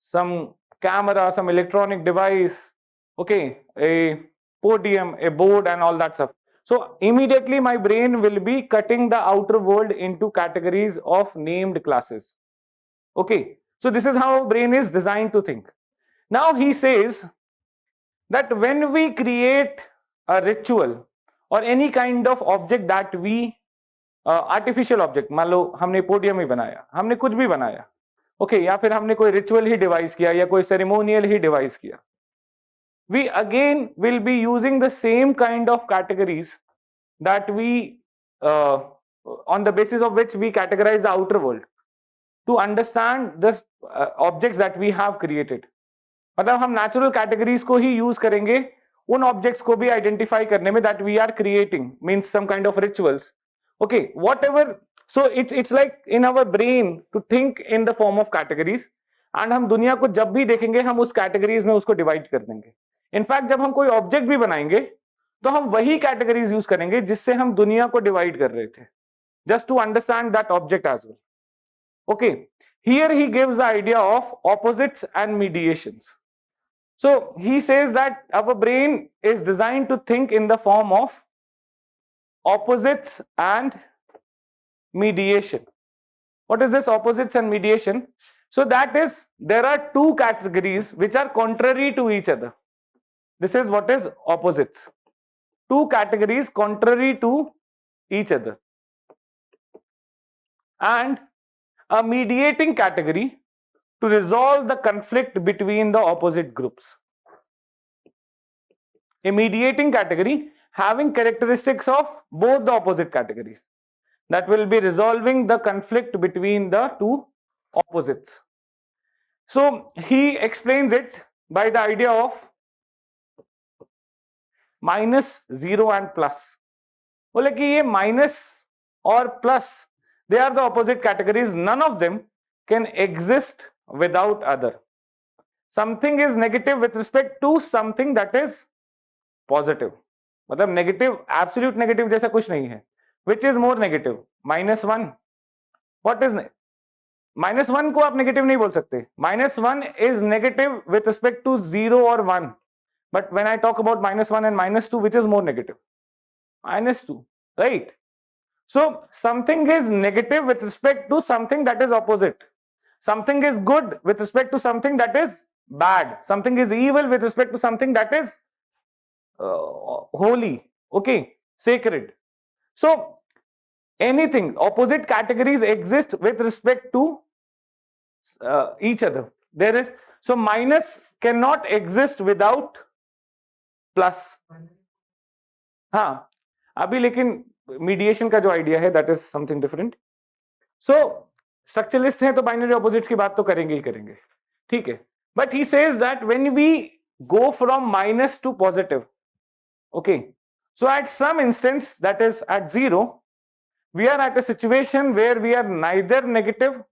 some camera, some electronic device, okay, a podium, a board, and all that stuff. So immediately my brain will be cutting the outer world into categories of named classes. Okay, so this is how brain is designed to think. Now he says that when we create a ritual or any kind of object that we artificial object, मान लो हमने podium ही बनाया, हमने कुछ भी बनाया, okay, या फिर हमने कोई रिचुअल ही डिवाइस किया या कोई सेरेमोनियल ही डिवाइस किया, we again will be using the same kind of categories that we on the basis of which we categorize the outer world to understand the objects that we have created. मतलब हम natural categories को ही use करेंगे उन objects को भी identify करने में that we are creating, means some kind of rituals, okay, whatever. So it's like in our brain to think in the form of categories, and हम दुनिया को जब भी देखेंगे हम उस कैटेगरीज में उसको डिवाइड कर देंगे. इनफैक्ट जब हम कोई ऑब्जेक्ट भी बनाएंगे तो हम वही कैटेगरीज यूज करेंगे जिससे हम दुनिया को डिवाइड कर रहे थे, just to understand that object as well. Okay, here he gives the idea of opposites and mediations. So he says that our brain is designed to think in the form of opposites and mediation. What is this opposites and mediation? So that is, there are two categories which are contrary to each other. This is what is opposites. Two categories contrary to each other. And a mediating category to resolve the conflict between the opposite groups. A mediating category having characteristics of both the opposite categories that will be resolving the conflict between the two opposites. So he explains it by the idea of minus, zero and plus. बोले कि ये minus और plus, they are the opposite categories. None of them can exist without other. Something is negative with respect to something that is positive. मतलब negative, absolute negative जैसा कुछ नहीं है. Which is more negative? minus one. What is minus one को आप negative नहीं बोल सकते. minus one is negative with respect to 0 or 1. But when I talk about minus 1 and minus 2, which is more negative? minus 2, right? So something is negative with respect to something that is opposite. Something is good with respect to something that is bad. Something is evil with respect to something that is holy, okay, sacred. So anything, opposite categories exist with respect to each other. There is, so minus cannot exist without plus. हाँ, अभी लेकिन mediation का जो idea है that is something different. So structuralist हैं तो binary opposites की बात तो करेंगे ही करेंगे, ठीक है. But he says that when we go from minus to positive, okay, so at some instance that is at 0, we are at a situation where we are neither negative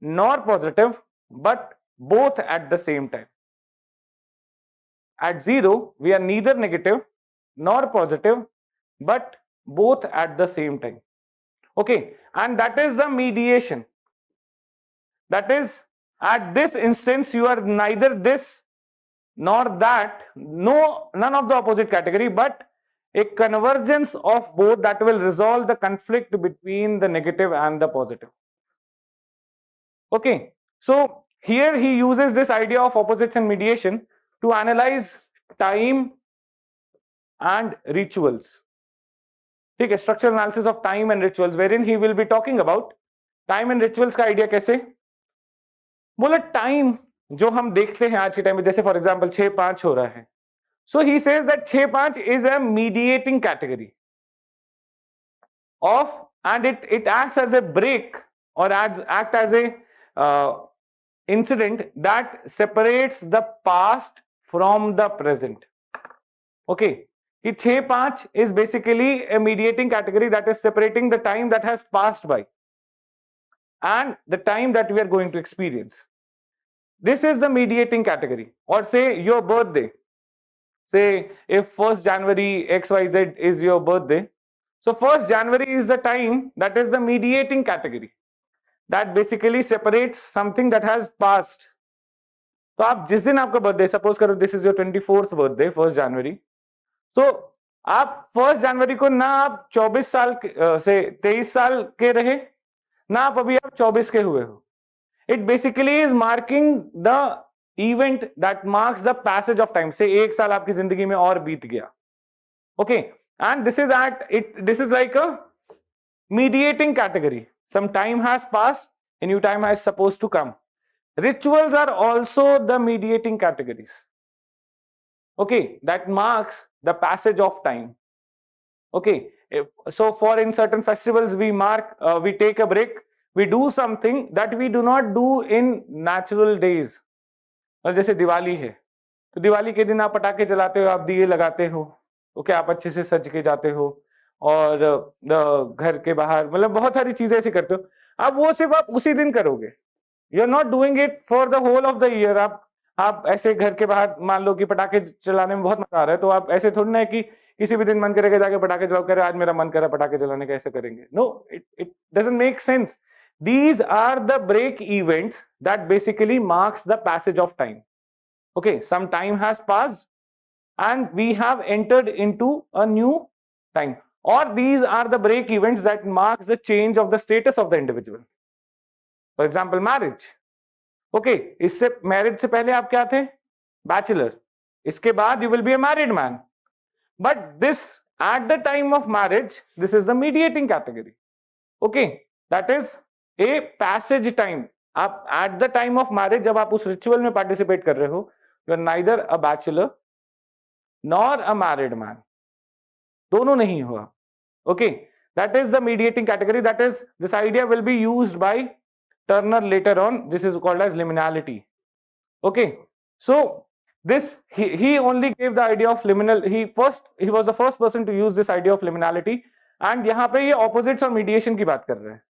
nor positive but both at the same time. At 0, we are neither negative nor positive, but both at the same time. Okay, and that is the mediation. That is, at this instance, you are neither this nor that, none of the opposite category, but a convergence of both that will resolve the conflict between the negative and the positive. Okay, so here he uses this idea of opposites and mediation to analyze time and rituals. ठीक है, structural analysis of time and rituals, wherein he will be talking about time and rituals का idea कैसे. बोला time जो हम देखते हैं आज के टाइम में, जैसे फॉर एग्जाम्पल 6-5 हो रहा है, so he says that 6-5 is a mediating category of, and it acts as a break or act as a incident that separates the past from the present. Okay, 6-5 is basically a mediating category that is separating the time that has passed by and the time that we are going to experience. This is the mediating category. Or say your birthday. Say if 1st January XYZ is your birthday. So 1st January is the time that is the mediating category that basically separates something that has passed. तो आप जिस दिन आपका birthday, suppose करो this is your 24th birthday 1st जनवरी, तो आप 1st जनवरी को ना आप 24 साल से 23 साल के रहे, ना आप अभी आप 24 के हुए हो. It basically is marking the event that marks the passage of time. से 1 साल आपकी जिंदगी में और बीत गया. Okay, and this is like a mediating category. Some time has passed, a new time is supposed to come. Rituals are also the mediating categories. Okay, that marks the passage of time. Okay, so for in certain festivals we mark, we take a break, we do something that we do not do in natural days. और जैसे दिवाली है, तो दिवाली के दिन आप पटाखे जलाते हो, आप दिए लगाते हो, ओके, आप अच्छे से सज के जाते हो, और घर के बाहर मतलब बहुत सारी चीजें ऐसी करते हो। अब वो सिर्फ आप उसी दिन करोगे, you are not doing it for the whole of the year. आप ऐसे घर के बाहर मान लो कि पटाखे चलाने में बहुत मजा आ रहा है, तो आप ऐसे थोड़ी ना है कि किसी भी दिन मन करेगा जाके पटाखे जलाओ, करे आज मेरा मन करा पटाखे जलाने का, ऐसे करेंगे। No, it doesn't make sense. These are the break events that basically marks the passage of time. Okay, some time has passed and we have entered into a new time, or these are the break events that marks the change of the status of the individual. For example, marriage. Okay, इससे marriage से पहले आप क्या थे? Bachelor. इसके बाद you will be a married man. But this, at the time of marriage, this is the mediating category. Okay, that is a passage time. आप at the time of marriage जब आप उस रिचुअल में participate कर रहे हो, you are neither a bachelor nor a married man. दोनों नहीं हुआ. Okay, that is the mediating category. That is, this idea will be used by Turner later on. This is called as liminality. Okay, so this he only gave the idea of liminal. He was the first person to use this idea of liminality. And यहाँ पे ये opposites और mediation की बात कर रहे हैं.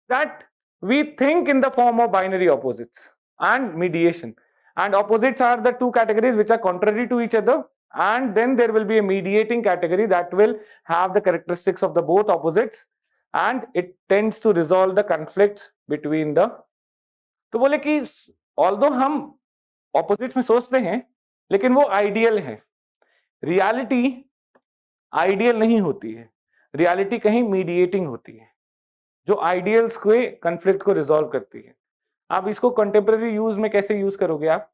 That we think in the form of binary opposites and mediation. And opposites are the two categories which are contrary to each other. And then there will be a mediating category that will have the characteristics of the both opposites. And it tends to resolve the conflicts between the. तो बोले कि although हम opposites में सोचते हैं, लेकिन वो ideal है। रियलिटी आइडियल नहीं होती है, रियलिटी कहीं मीडिएटिंग होती है, जो आइडियल्स के कॉन्फ्लिक्ट को रिजॉल्व करती है। आप इसको कंटेम्पररी यूज में कैसे यूज करोगे आप?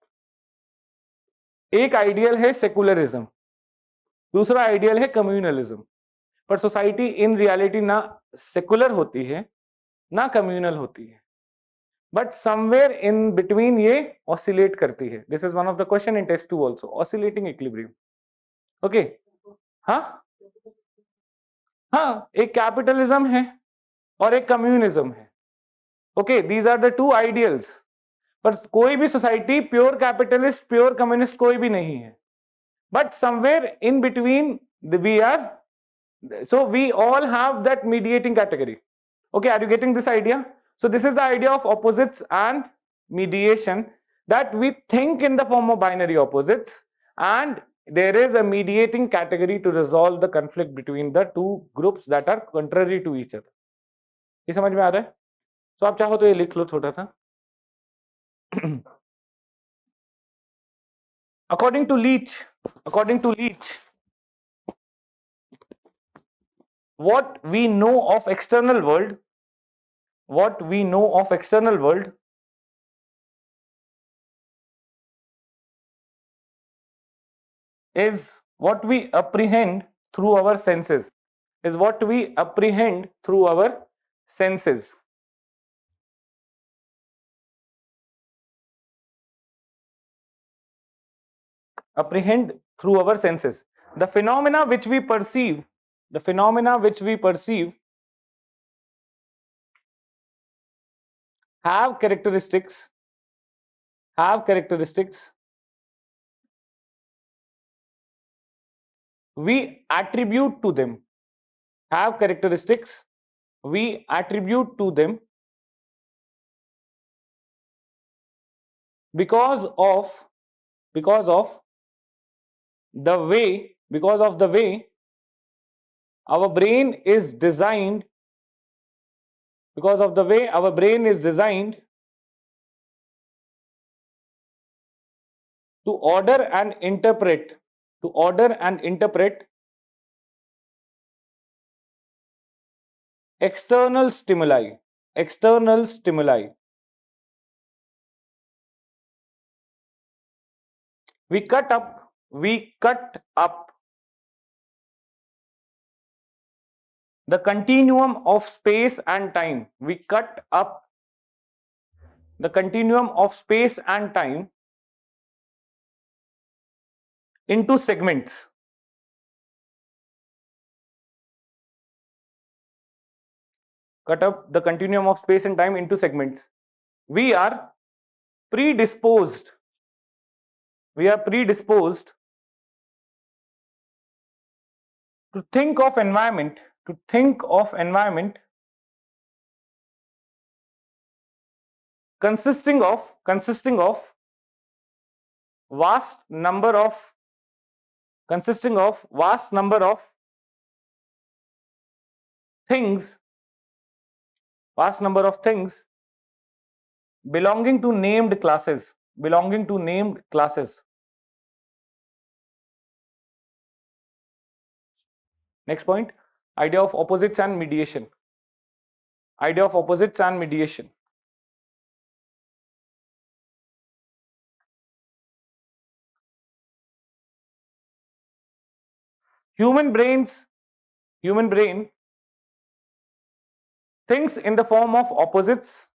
एक आइडियल है सेकुलरिज्म, दूसरा आइडियल है कम्युनलिज्म। पर सोसाइटी इन रियलिटी ना सेकुलर होती है ना कम्युनल होती है, बट समवेयर इन बिटवीन ये ऑसिलेट करती है। This is one of the question in test 2 also, oscillating equilibrium. Okay, हाँ हाँ, एक कैपिटलिज्म है और एक कम्युनिज्म है। Okay, these are the two ideals. पर कोई भी society pure capitalist pure communist कोई भी नहीं है, but somewhere in between we are, so we all have that mediating category. Okay, are you getting this idea? So this is the idea of opposites and mediation, that we think in the form of binary opposites and there is a mediating category to resolve the conflict between the two groups that are contrary to each other. ये समझ में आ रहा है? So आप चाहो तो ये लिख लो छोटा सा. According to Leach, what we know of external world is what we apprehend through our senses. Apprehend through our senses. The phenomena which we perceive have characteristics we attribute to them, because of the way our brain is designed, to order and interpret external stimuli. We cut up the continuum of space and time. We cut up the continuum of space and time into segments. Cut up the continuum of space and time into segments. We are predisposed. We are predisposed to think of environment, consisting of vast number of things, belonging to named classes. Next point, idea of opposites and mediation. Human brain thinks in the form of opposites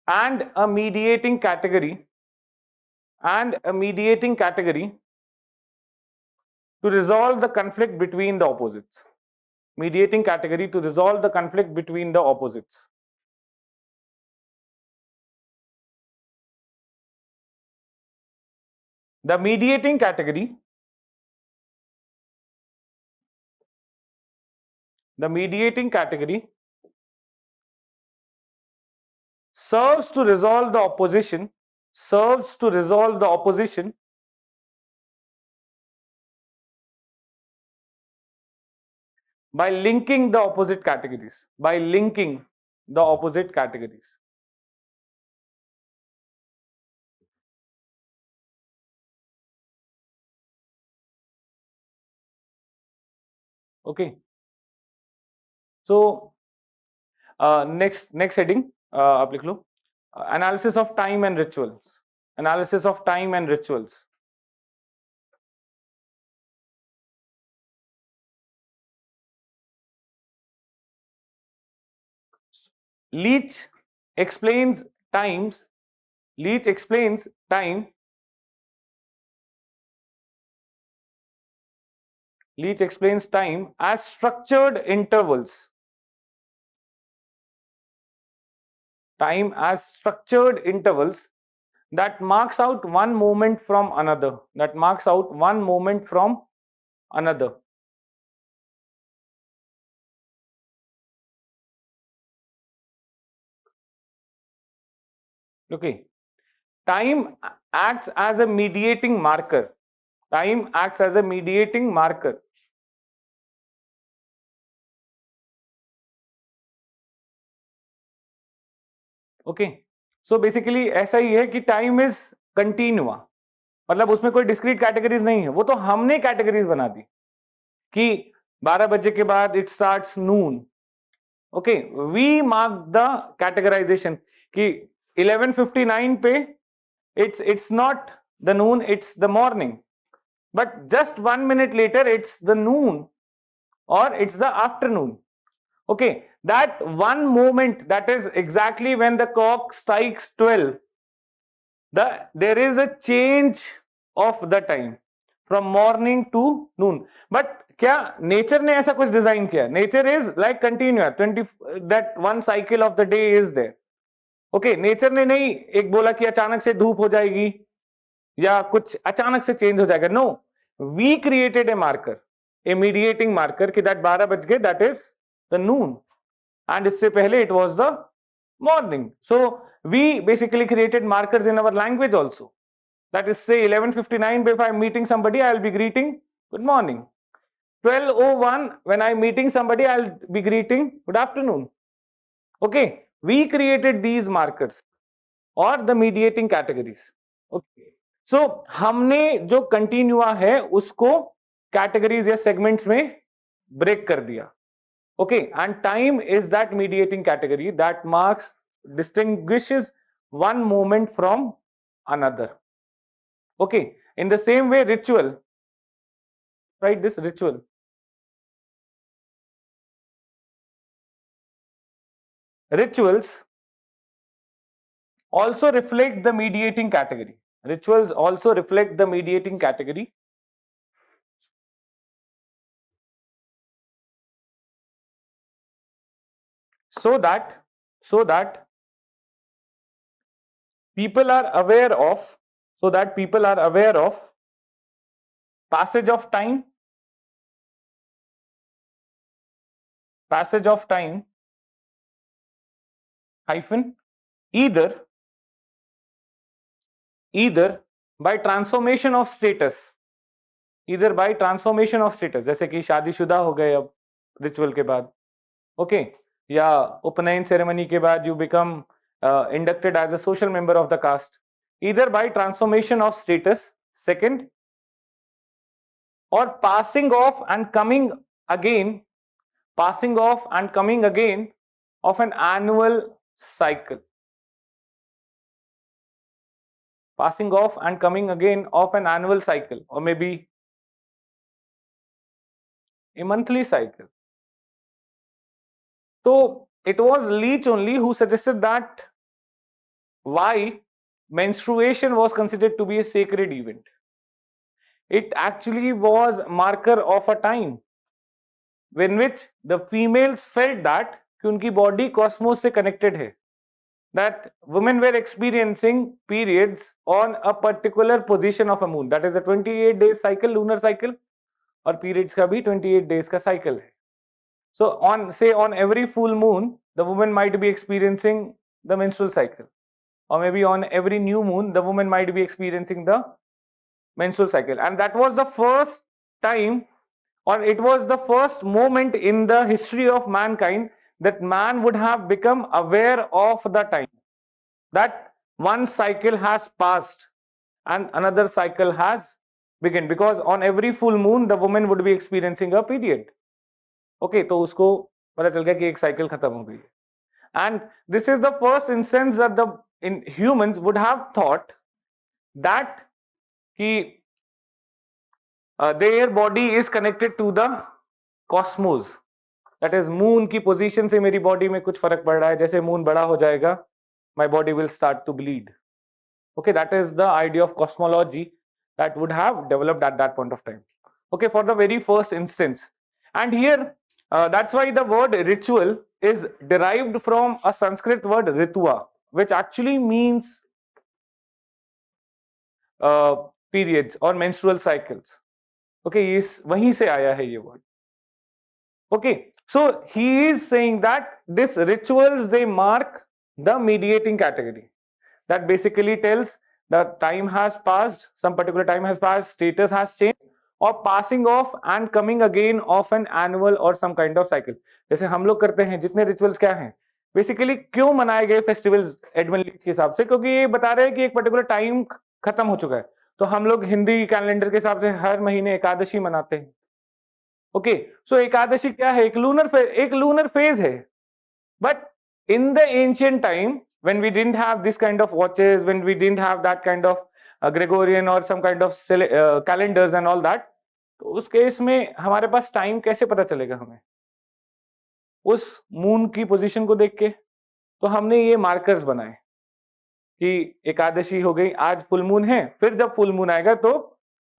and a mediating category to resolve the conflict between the opposites. Mediating category to resolve the conflict between the opposites. The mediating category serves to resolve the opposition by linking the opposite categories. Okay. So next heading आप लिख लो, analysis of time and rituals. Leach explains time as structured intervals. That marks out one moment from another. Okay. Time acts as a mediating marker. Okay, so basically ऐसा ही है कि time is कंटिन्यूआ, मतलब उसमें कोई discrete categories नहीं है, वो तो हमने कैटेगरीज बना दी कि 12 बजे के बाद it starts noon. Okay, we mark the categorisation कि 11:59 पे it's not the noon, it's the morning, but just 1 minute later it's the noon or it's the afternoon. Okay, that one moment, that is exactly when the clock strikes 12, there is a change of the time from morning to noon. But क्या nature ने ऐसा कुछ design किया? Nature is like continuous, 20 that one cycle of the day is there. Okay, nature ने नहीं एक बोला कि अचानक से धूप हो जाएगी या कुछ अचानक से चेंज हो जाएगा. No, we created a marker, a mediating marker कि दैट 12 बज गए, that is the noon, and इससे पहले it was the morning. So we basically created markers in our language also. That is say 11:59 if I'm meeting somebody, I'll be greeting good morning. 12:01 when I'm meeting somebody, I'll be greeting good afternoon. Okay, we created these markers or the mediating categories. Okay, so हमने जो कंटिन्यूआ है उसको categories या segments में break कर दिया. Okay, and time is that mediating category that distinguishes one moment from another. Okay, in the same way, ritual, right? This ritual rituals also reflect the mediating category. Rituals also reflect the mediating category. So that people are aware of, passage of time, hyphen, either by transformation of status, जैसे कि शादीशुदा हो गए अब ritual के बाद, okay, या उपनयन सेरेमनी के बाद you become inducted as a social member of the caste, either by transformation of status, second, or passing off and coming again of an annual cycle, or maybe a monthly cycle. So it was Leach only who suggested that why menstruation was considered to be a sacred event. It actually was marker of a time in which the females felt that कि उनकी body cosmos से connected है, that women were experiencing periods on a particular position of a moon, that is a 28 days cycle, lunar cycle, और periods का भी 28 days का cycle है. So on every full moon the woman might be experiencing the menstrual cycle, or maybe on every new moon the woman might be experiencing the menstrual cycle, and that was the first time, or it was the first moment in the history of mankind that man would have become aware of the time, that one cycle has passed and another cycle has begun, because on every full moon the woman would be experiencing a period. Okay, तो उसको पता चल गया कि एक cycle खत्म हो गई, and this is the first instance that the humans would have thought that their body is connected to the cosmos, that is moon की position से मेरी body में कुछ फर्क पड़ रहा है, जैसे moon बड़ा हो जाएगा my body will start to bleed. Okay, that is the idea of cosmology that would have developed at that point of time. Okay, for the very first instance, and here that's why the word ritual is derived from a Sanskrit word ritva, which actually means periods or menstrual cycles. Okay, इस वहीं से आया है ये word. Okay, so he is saying that these rituals, they mark the mediating category, that basically tells that time has passed, some particular time has passed, status has changed, or passing off and coming again of an annual or some kind of cycle. जैसे हम लोग करते हैं जितने rituals क्या हैं, basically क्यों मनाए गए फेस्टिवल्स एडमंड लीच के हिसाब से, क्योंकि ये बता रहे हैं कि एक पर्टिकुलर टाइम खत्म हो चुका है, तो हम लोग हिंदी कैलेंडर के हिसाब से हर महीने एकादशी मनाते हैं. ओके, सो एकादशी क्या है, एक लूनर फेज है, but in the ancient time when we didn't have this kind of watches, when we didn't have that kind of Gregorian or some kind of calendars and all that, तो उस case में हमारे पास time कैसे पता चलेगा हमें, उस moon की पोजीशन को देख के. तो हमने ये मार्कर्स बनाए कि एकादशी हो गई, आज फुल मून है, फिर जब फुल मून आएगा तो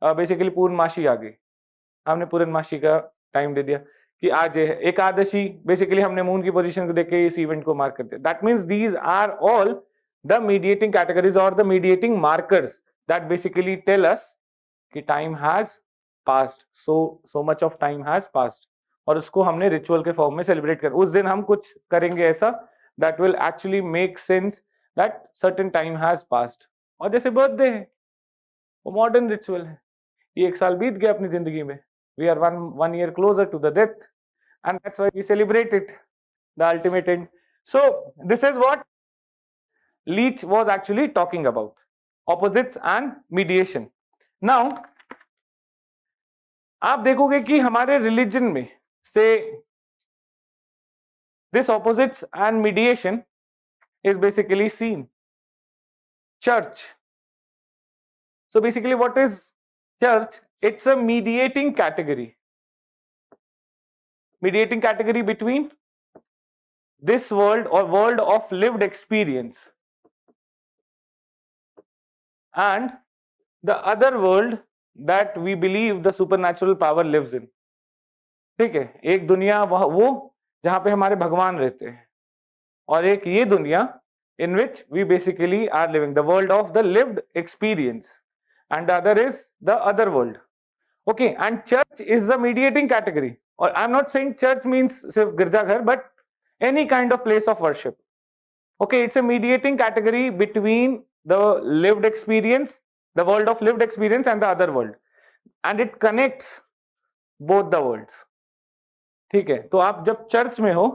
बेसिकली पूर्णमासी आ गई, हमने पूर्णमासी का टाइम दे दिया कि आज ये है एकादशी, बेसिकली हमने मून की पोजीशन को देख के इस इवेंट को मार्क कर दिया. That means these are all the mediating categories और the mediating markers that basically tell us कि time has passed, so much of time has passed, और उसको हमने रिचुअल के फॉर्म में सेलिब्रेट कर. उस दिन हम कुछ करेंगे ऐसा that will actually make sense that certain time has passed. और जैसे बर्थडे है, वो मॉडर्न रिचुअल है, ये एक साल बीत गया अपनी जिंदगी में, we are one year closer to the death, and that's why we celebrate it, the ultimate end. So this is what Leach was actually talking about, opposites and mediation. Now आप देखोगे कि हमारे रिलीजन में से this opposites and mediation is basically seen. Church. So basically what is church? It's a mediating category between this world or world of lived experience and the other world that we believe the supernatural power lives in. ठीक है, एक दुनिया वो जहां पे हमारे भगवान रहते हैं और एक ये दुनिया in which we basically are living, the world of the lived experience, and the other is the other world. Okay, and church is the mediating category, or I'm not saying church means sirf girjaghar, but any kind of place of worship. Okay, it's a mediating category between the lived experience, the world of lived experience, and the other world, and it connects both the worlds. ठीक है, तो आप जब church में हो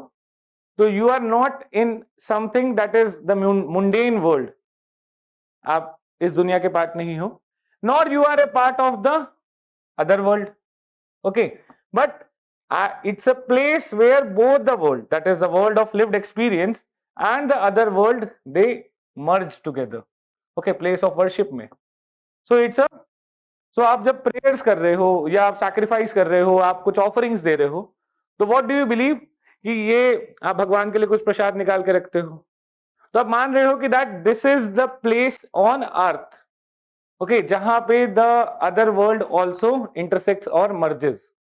तो you are not in something that is the mundane world, आप इस दुनिया के पार्ट नहीं हो, nor you are a part of the other world. Okay, but it's a place where both the world, that is the world of lived experience and the other world, they merge together. Okay, place of worship में. So it's a, so आप जब prayers कर रहे हो या आप sacrifice कर रहे हो, आप कुछ offerings दे रहे हो, तो what do you believe कि ये आप भगवान के लिए कुछ प्रसाद निकाल के रखते हो, तो आप मान रहे हो कि that this is the place on earth, okay, जहां पे the other world also intersects or merges.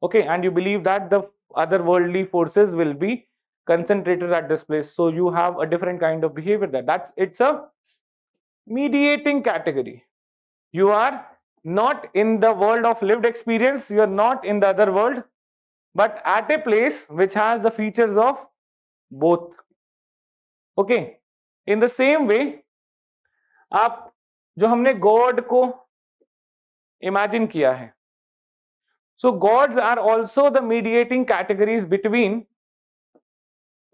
Okay, and you believe that the other worldly forces will be concentrated at this place, so you have a different kind of behavior there. It's a mediating category. You are not in the world of lived experience, you are not in the other world, but at a place which has the features of both. Okay, in the same way, आप जो हमने God को imagine किया है, so gods are also the mediating categories between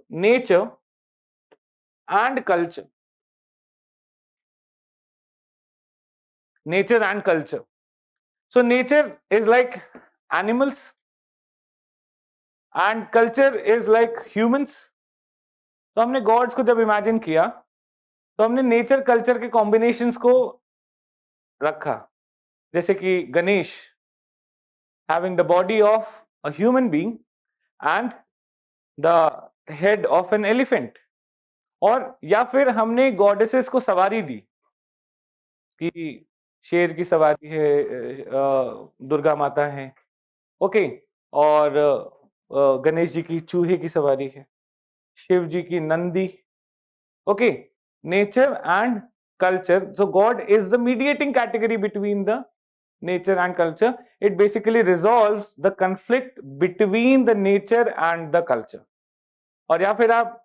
nature and culture. Nature and culture. So nature is like animals and culture is like humans. तो हमने gods को जब imagine किया तो हमने nature culture के combinations को रखा, जैसे कि Ganesh having the body of a human being and the head of an elephant, और या फिर हमने goddesses को सवारी दी कि शेर की सवारी है, दुर्गा माता है, ओके, और गणेश जी की चूहे की सवारी है, शिव जी की Nandi. Okay, nature and culture. So God is the mediating category between the nature and culture. It basically resolves the conflict between the nature and the culture. और या फिर आप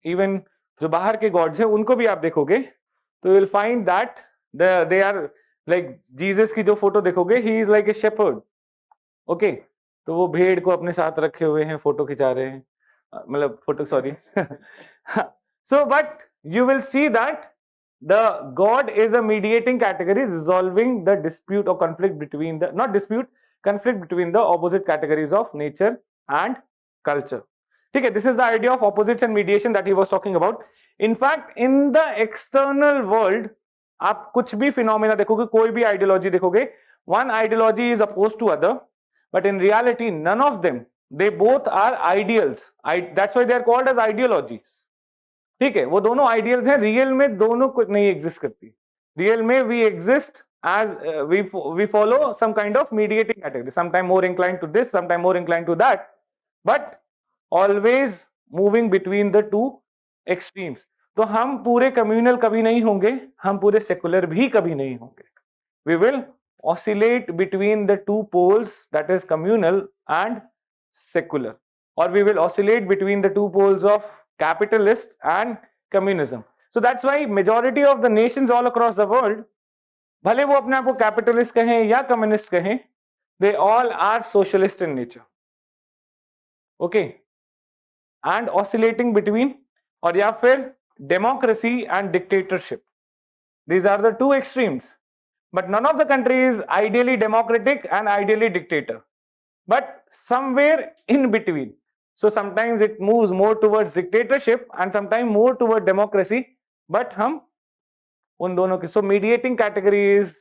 इवन जो बाहर के गॉड्स हैं उनको भी आप देखोगे तो you will find that they are like Jesus की जो फोटो देखोगे, he is like a shepherd. Okay, तो वो भेड़ को अपने साथ रखे हुए हैं, फोटो खिंचा रहे हैं, मतलब photo, sorry. So but you will see that the god is a mediating category resolving the dispute or conflict between the, not dispute, conflict between the opposite categories of nature and culture. ठीक है, this is the idea of opposites and mediation that he was talking about. In fact, in the external world, आप कुछ भी phenomena देखोगे, कोई भी ideology देखोगे, one ideology is opposed to other, but in reality none of them, they both are ideals. That's why they are called as ideologies. ठीक है, वो दोनों आइडियल्स हैं, रियल में दोनों कुछ नहीं एग्जिस्ट करती. रियल में we exist as we follow some kind of mediating category, sometime more inclined to this, sometime more inclined to that, but always moving between the two extremes. तो हम पूरे कम्युनल कभी नहीं होंगे, हम पूरे सेकुलर भी कभी नहीं होंगे. We will oscillate between the two poles, that is communal and secular, और we will oscillate between the two poles of capitalist and communism. So that's why majority of the nations all across the world, भले वो अपने आप को capitalist कहें या communist कहें, they all are socialist in nature. Okay, and oscillating between, और या फिर democracy and dictatorship. These are the two extremes. But none of the countries is ideally democratic and ideally dictator, but somewhere in between. So sometimes it moves more towards dictatorship and sometimes more toward democracy, but हम उन दोनों के, so mediating category is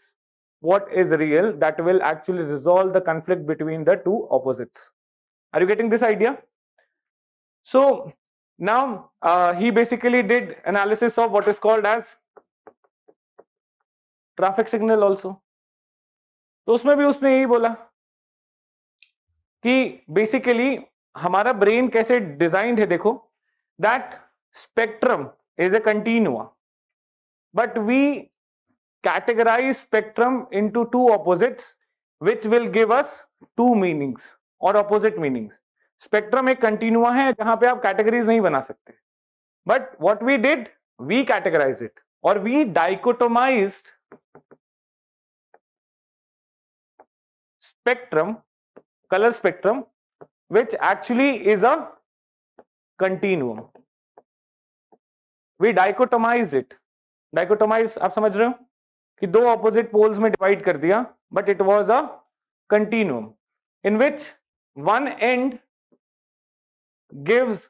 what is real, that will actually resolve the conflict between the two opposites. Are you getting this idea? So Now he basically did analysis of what is called as traffic signal also. तो उसमें भी उसने यही बोला कि basically हमारा brain कैसे designed है. देखो, that spectrum is a continua, but we categorize spectrum into two opposites which will give us two meanings or opposite meanings. Spectrum एक कंटिन्यूआ है जहां पे आप कैटेगरीज नहीं बना सकते, but what we did, we categorized it or we dichotomized spectrum, color spectrum, which actually is a continuum. We dichotomized it. Dichotomize आप समझ रहे हो कि दो ऑपोजिट पोल्स में डिवाइड कर दिया, but it was a continuum in which one end gives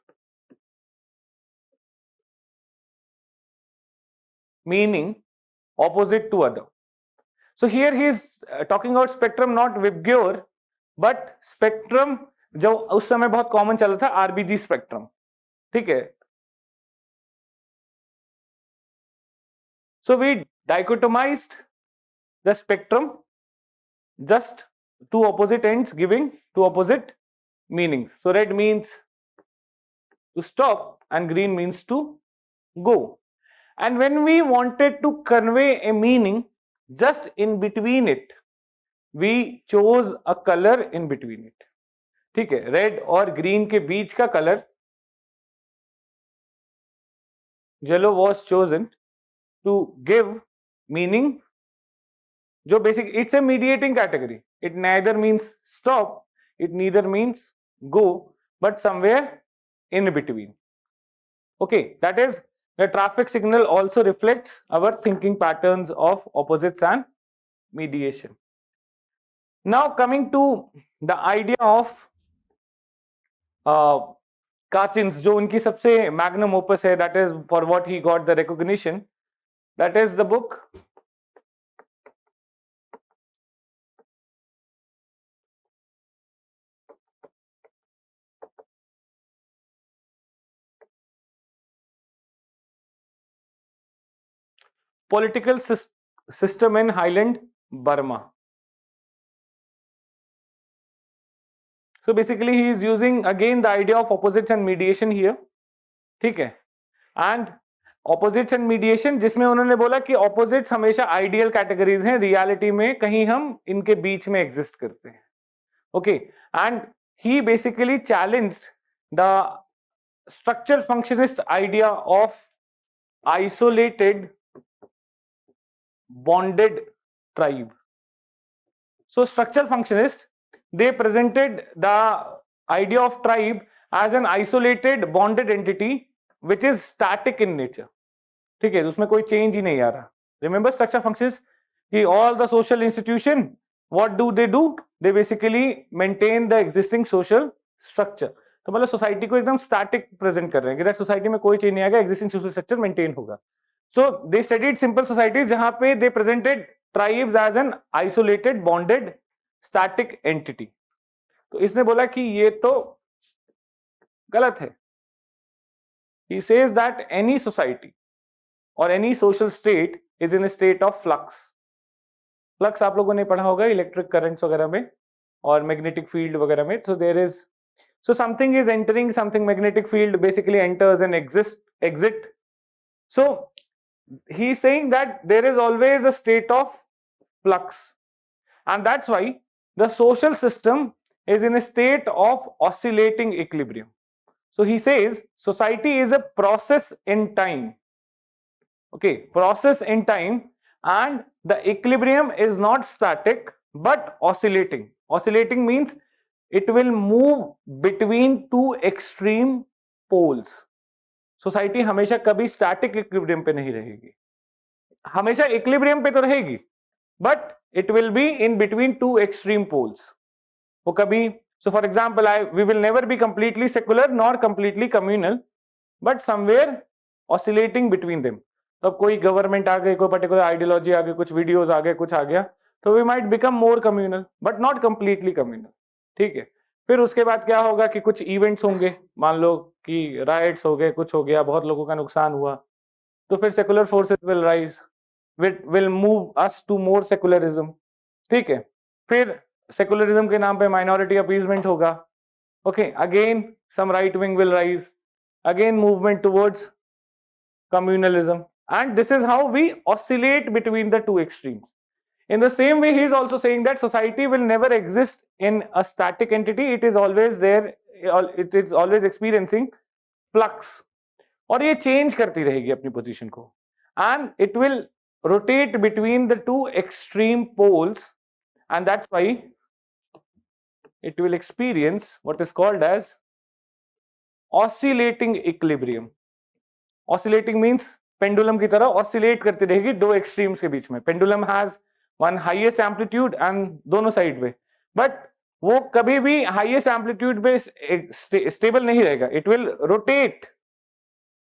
meaning opposite to other. So here he is talking about spectrum, not VIBGYOR, but spectrum जो उस समय बहुत कॉमन चल रहा था, आरबीजी स्पेक्ट्रम. ठीक है. So we dichotomized the spectrum, just two opposite ends giving two opposite meanings. So red means to stop and green means to go. And when we wanted to convey a meaning just in between it, we chose a color in between it. ठीक है. Red और green के बीच का colour yellow was chosen to give meaning जो basic, it's a mediating category. It neither means stop, it neither means go, but somewhere in between. Okay, that is, the traffic signal also reflects our thinking patterns of opposites and mediation. Now coming to the idea of Kachin's, जो उनकी सबसे magnum opus है, that is for what he got the recognition. That is the book Political System in Highland Burma. So basically he is using again the idea of opposites and mediation here. ठीक है. And opposites and mediation, जिसमें उन्होंने बोला कि opposites हमेशा ideal categories हैं, reality में कहीं हम इनके बीच में एग्जिस्ट करते हैं. Okay. And he basically challenged the structure functionalist idea of isolated bonded tribe. So structural functionists, they presented the idea of tribe as an isolated bonded entity which is static in nature. ठीक है. उसमें कोई change ही नहीं आ रहा. Remember structural functionists कि all the social institution, what do? They basically maintain the existing social structure. तो मतलब society को एकदम स्टैटिक प्रेजेंट कर रहे हैं कि सोसाइटी में कोई चेंज नहीं आएगा, एग्जिस्टिंग सोशल स्ट्रक्चर मेंटेन होगा. So they studied simple societies जहां पे they presented tribes as an isolated, bonded, static entity. तो इसने बोला कि ये तो गलत है. He says that any society or any social state is in a state of flux. Flux आप लोगों ने पढ़ा होगा इलेक्ट्रिक करंट्स वगैरह में और मैग्नेटिक फील्ड वगैरह में. So there is, so something is entering, something magnetic field basically enters and exit. So he is saying that there is always a state of flux, and that's why the social system is in a state of oscillating equilibrium. So he says society is a process in time. Okay, process in time, and the equilibrium is not static but oscillating. Oscillating means it will move between two extreme poles. Society हमेशा कभी static equilibrium पे नहीं रहेगी, हमेशा equilibrium पे तो रहेगी, but it will be in between two extreme poles. वो कभी, so for example, we will never be completely secular nor completely communal, but somewhere oscillating between them. तो अब कोई गवर्नमेंट आ गई, कोई पर्टिकुलर आइडियोलॉजी आ गई, कुछ वीडियोज आ गए, कुछ आ गया, तो we might become more communal but not completely communal. ठीक है. फिर उसके बाद क्या होगा कि कुछ इवेंट्स होंगे, मान लो कि राइट्स हो गए, कुछ हो गया, बहुत लोगों का नुकसान हुआ, तो फिर secular forces will rise, will move us to more secularism, ठीक है। फिर सेकुलरिज्म के नाम पे माइनॉरिटी अपीजमेंट होगा, okay, again some right wing will rise, again movement towards communalism, and this is how we oscillate between the two extremes. In the same way, he is also saying that society will never exist in a static entity, it is always there, it is always experiencing flux, और ये change करती रहेगी अपनी position को, and it will rotate between the two extreme poles, and that's why it will experience what is called as oscillating equilibrium. Oscillating means pendulum की तरह oscillate करती रहेगी दो एक्सट्रीम्स के बीच में। Pendulum has one highest amplitude and दोनों side पे, but वो कभी भी हाईएस्ट एम्पलीट्यूड पे स्टेबल नहीं रहेगा, it will rotate,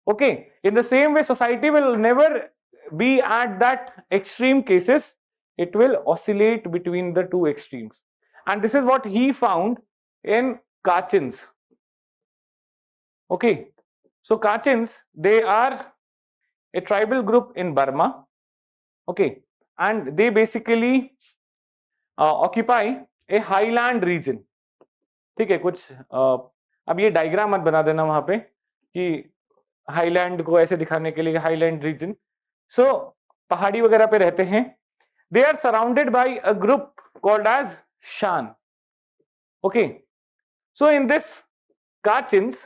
okay. In the same way society will never B at that extreme cases, it will oscillate between the two extremes, and this is what he found in Kachins, okay. So Kachins, they are a tribal group in Burma, okay, and they basically occupy a highland region, ठीक है। कुछ अब ये diagram मत बना देना वहां पे कि हाईलैंड को ऐसे दिखाने के लिए हाईलैंड रीजन, सो पहाड़ी वगैरह पे रहते हैं। They are surrounded by a group called as Shan, okay. So in this Kachins,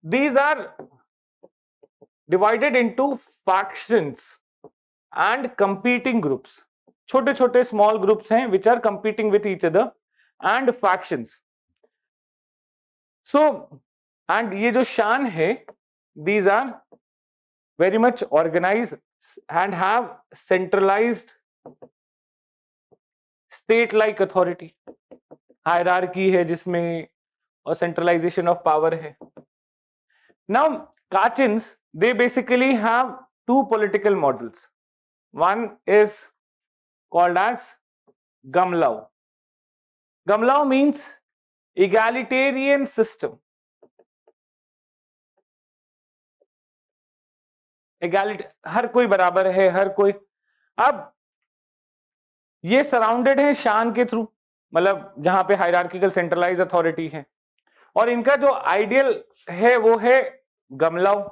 these are divided into factions and competing groups. छोटे छोटे small groups हैं which are competing with each other and factions. So and ये जो Shan है, these are very much organized and have centralized state like authority, hierarchy है जिसमें और centralization of power है। Now Kachins, they basically have two political models. One is called as Gamlao. Gamlao means egalitarian system, हर कोई बराबर है, हर कोई। अब ये सराउंडेड है शान के थ्रू, मतलब जहां पे हायरार्किकल सेंट्रलाइज अथॉरिटी है, और इनका जो आइडियल है वो है गमलाव,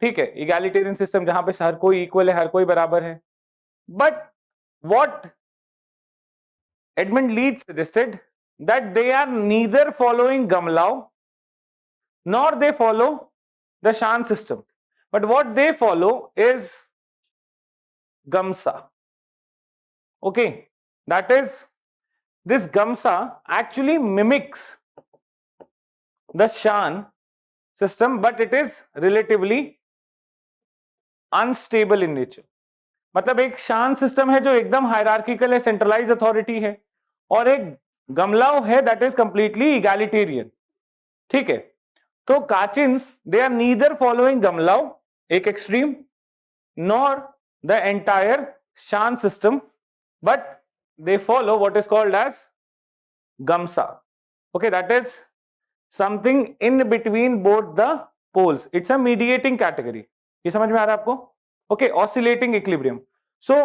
ठीक है, इगैलिटेरियन सिस्टम जहां पे हर कोई इक्वल है, हर कोई बराबर है। But what Edmund Leach suggested that they are neither following Gumlao nor they follow the Shan system, but what they follow is Gamsa, okay. That is, this Gamsa actually mimics the Shan system, but it is relatively unstable in nature. मतलब एक शान system है जो एकदम hierarchical है, centralise authority है, और एक गमलाव है दैट इज कंप्लीटली इगैलिटेरियन, ठीक है। तो Kachins, they are neither following Gumlao एक extreme nor the entire Shan system, but they follow what is called as gumsa, okay. That is something in between both the poles, it's a mediating category. ये समझ में आ रहा है आपको, okay. Oscillating equilibrium. So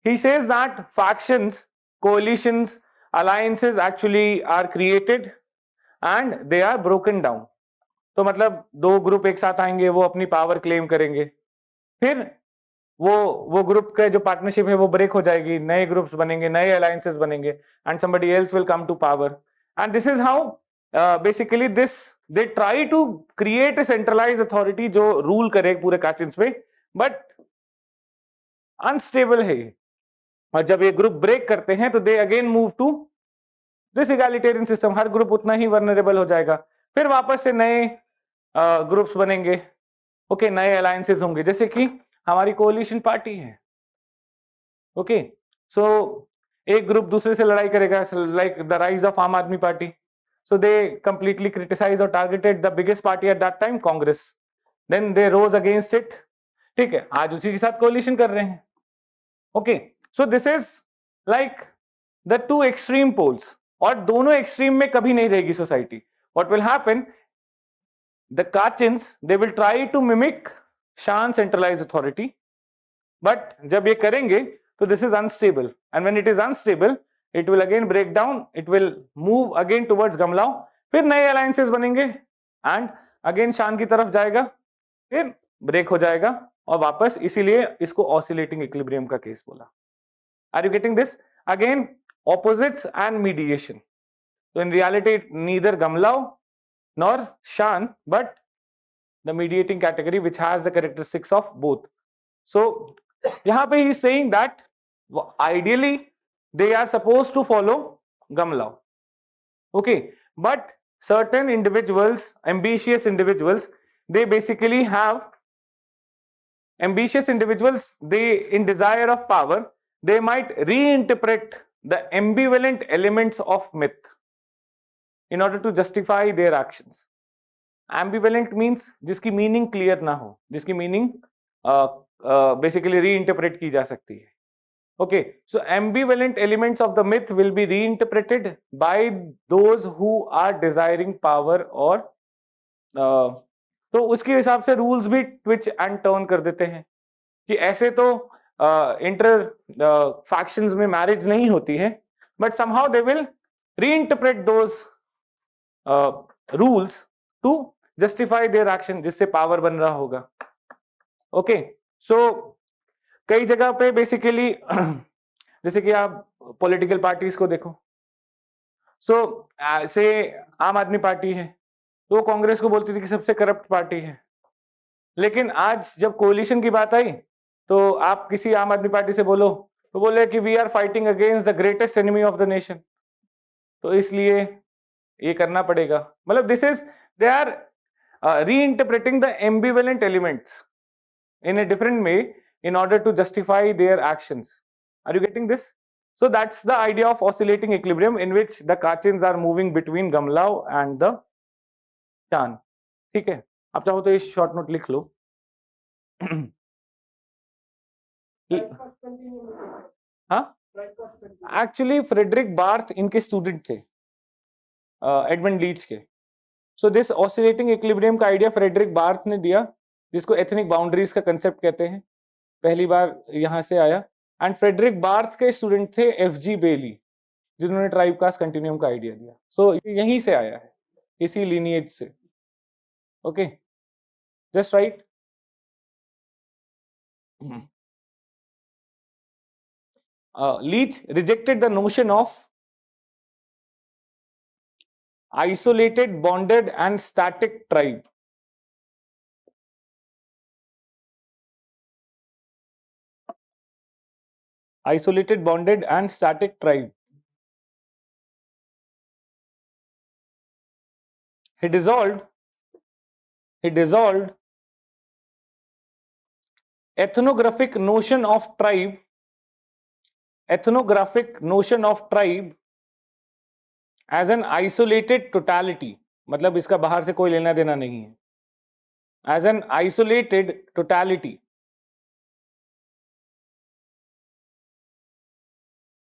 he says that factions, coalitions, alliances actually are created and they are broken down. तो मतलब दो ग्रुप एक साथ आएंगे, वो अपनी पावर क्लेम करेंगे, फिर वो ग्रुप का जो पार्टनरशिप है वो ब्रेक हो जाएगी, नए ग्रुप्स बनेंगे, नए अलायंसेस बनेंगे, and somebody else will come to power, and this is how basically this they try to create a centralise authority जो रूल करे पूरे काचिन्स पे, बट अनस्टेबल है। और जब ये ग्रुप ब्रेक करते हैं तो they again move to this egalitarian system, हर ग्रुप उतना ही वर्नरेबल हो जाएगा, फिर वापस से नए ग्रुप्स बनेंगे, ओके, नए अलायंसेस होंगे, जैसे कि हमारी कोलिशन पार्टी है, ओके। सो एक ग्रुप दूसरे से लड़ाई करेगा, like the rise of Aam Aadmi Party, so they completely criticize और targeted the biggest party at that time, Congress, then they rose against it, ठीक है, आज उसी के साथ कोलिशन कर रहे हैं, okay. So this is like the two extreme poles, और दोनों एक्सट्रीम में कभी नहीं रहेगी society. What will happen, the Kachins they will try to mimic Shan centralize authority, but जब ये करेंगे तो this is unstable, and when it is unstable it will again break down, it will move again towards Gumlao, फिर नए alliances बनेंगे and again शान की तरफ जाएगा, फिर ब्रेक हो जाएगा और वापस, इसीलिए इसको ऑसिलेटिंग इक्विलिब्रियम का केस बोला. Are you getting this? Again opposites and mediation. So in reality neither Gamlao nor Shan, but the mediating category which has the characteristics of both. So yahan pe he is saying that ideally they are supposed to follow Gamlao, okay, but certain individuals, ambitious individuals, they basically have ambitious individuals, they in desire of power, they might reinterpret the ambivalent elements of myth in order to justify their actions. Ambivalent means जिसकी meaning clear ना हो, जिसकी meaning basically reinterpret की जा सकती है. Okay, so ambivalent elements of the myth will be reinterpreted by those who are desiring power, और तो उसके हिसाब से रूल्स भी ट्विच एंड टर्न कर देते हैं कि ऐसे तो इंटर फैक्शंस में मैरिज नहीं होती है, but somehow they will reinterpret those rules to justify their action, जिससे पावर बन रहा होगा. ओके, सो कई जगह पे बेसिकली जैसे कि आप पॉलिटिकल पार्टीज को देखो, सो से आम आदमी पार्टी है तो कांग्रेस को बोलती थी कि सबसे करप्ट पार्टी है, लेकिन आज जब कोलिशन की बात आई तो आप किसी आम आदमी पार्टी से बोलो तो बोले कि we are fighting against the greatest enemy of the nation, तो इसलिए ये करना पड़ेगा. मतलब this is, they are reinterpreting the ambivalent elements in a different way in order to justify their actions. Are you getting this? So that's the idea of oscillating equilibrium, in which the Kachins are moving between Gamlao and the Chan. ठीक है, आप चाहो तो ये short note लिख लो. हाँ, actually Frederick birth इनके student थे, एडमंड लीच के. सो दिस ऑसिलेटिंग इक्विलिब्रियम का आइडिया फ्रेडरिक बार्थ ने दिया, जिसको एथनिक बाउंड्रीज का कंसेप्ट कहते हैं, पहली बार यहां से आया. एंड फ्रेडरिक बार्थ के स्टूडेंट थे एफ.जी. बेली, जिन्होंने ट्राइब कास्ट कंटिन्यूम का आइडिया दिया. सो यहीं से आया है, इसी लिनिएज से. Okay, just right. Leach rejected the notion of isolated, bonded and static tribe. Isolated, bonded and static tribe. He dissolved ethnographic notion of tribe as an isolated totality. मतलब इसका बाहर से कोई लेना देना नहीं है. As an isolated totality,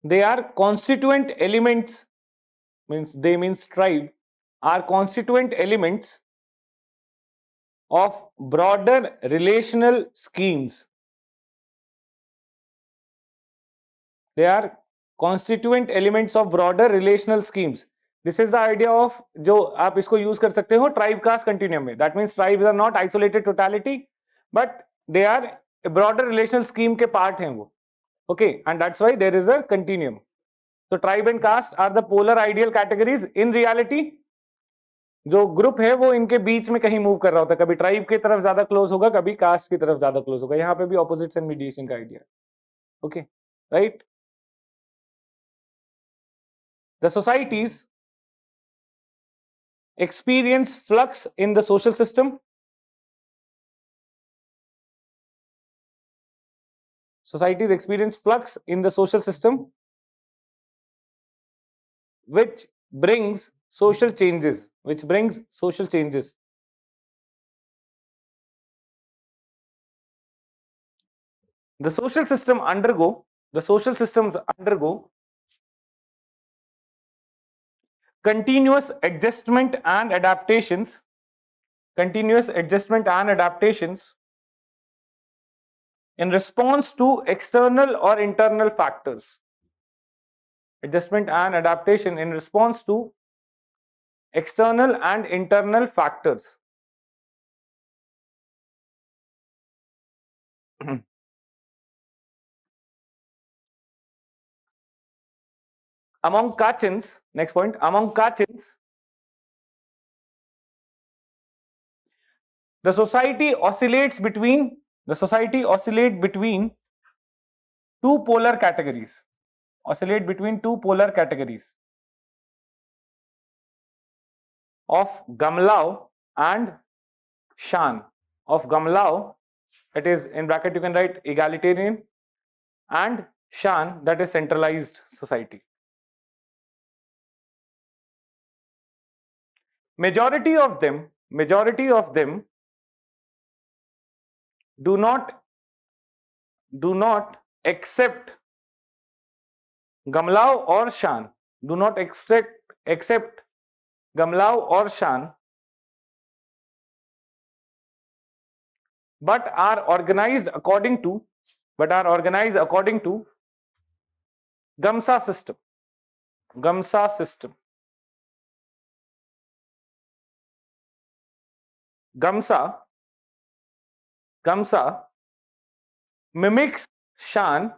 they are constituent elements, means tribe are constituent elements of broader relational schemes. They are constituent elements of broader relational schemes. This is the idea of, जो आप इसको यूज कर सकते हो tribe caste continuum में. That means tribes are not isolated totality, but they are broader relational scheme के part हैं वो. Okay, and that's why there is a continuum. तो tribe and caste are the polar ideal categories. In reality जो group है वो इनके बीच में कहीं मूव कर रहा होता है, कभी ट्राइब की तरफ ज्यादा क्लोज होगा, कभी कास्ट की तरफ ज्यादा क्लोज होगा. यहाँ पे भी ऑपोजिट्स एंड मीडिएशन का idea. Okay, right. The societies experience flux in the social system. Societies experience flux in the social system, which brings social changes. The social systems undergo continuous adjustment and adaptations, in response to external or internal factors. Adjustment and adaptation in response to external and internal factors. Among Kachins, next point, among Kachins, the society oscillates between two polar categories. Oscillate between two polar categories of Gamlao and Shan. Of Gamlao, that is in bracket you can write egalitarian, and Shan, that is centralized society. Majority of them do not accept Gamlao or Shan, do not accept Gamlao or Shan, but are organized according to Gamsa system. Gamsa mimics Shan.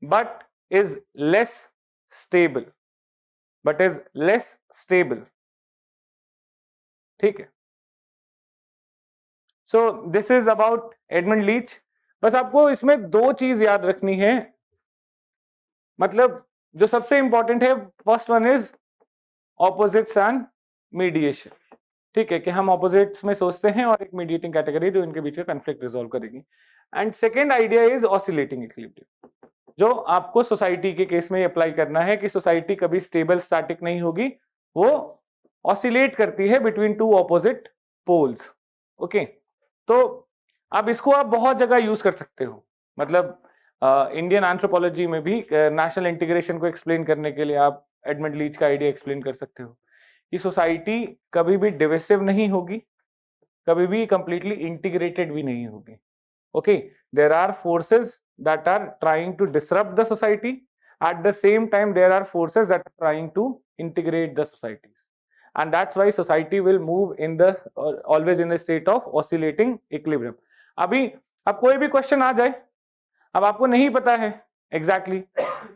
But is less stable. ठीक है. So this is about Edmund Leach. बस आपको इसमें दो चीज याद रखनी है, मतलब जो सबसे इंपॉर्टेंट है, first one is opposites and mediation. ठीक है, कि हम ऑपोजिट्स में सोचते हैं और एक मीडिएटिंग कैटेगरी जो इनके बीच में कॉन्फ्लिक्ट रिजॉल्व करेगी. And second idea is oscillating equilibrium, जो आपको सोसाइटी के केस में अप्लाई करना है कि सोसाइटी कभी स्टेबल स्टैटिक नहीं होगी, वो ऑसिलेट करती है between two opposite poles. Okay, तो अब इसको आप बहुत जगह यूज कर सकते हो. मतलब इंडियन एंथ्रोपोलॉजी में भी नेशनल इंटीग्रेशन को एक्सप्लेन करने के लिए आप एडमंड लीच का आइडिया एक्सप्लेन कर सकते हो कि सोसाइटी कभी भी डिविसिव नहीं होगी, कभी भी कंप्लीटली इंटीग्रेटेड भी नहीं होगी. Okay, there are forces that are trying to disrupt the society. At the same time, there are forces that are trying to integrate the societies, and that's why society will move in the always in a state of oscillating equilibrium. अभी अब कोई भी question आ जाए, अब आपको नहीं पता है एग्जैक्टली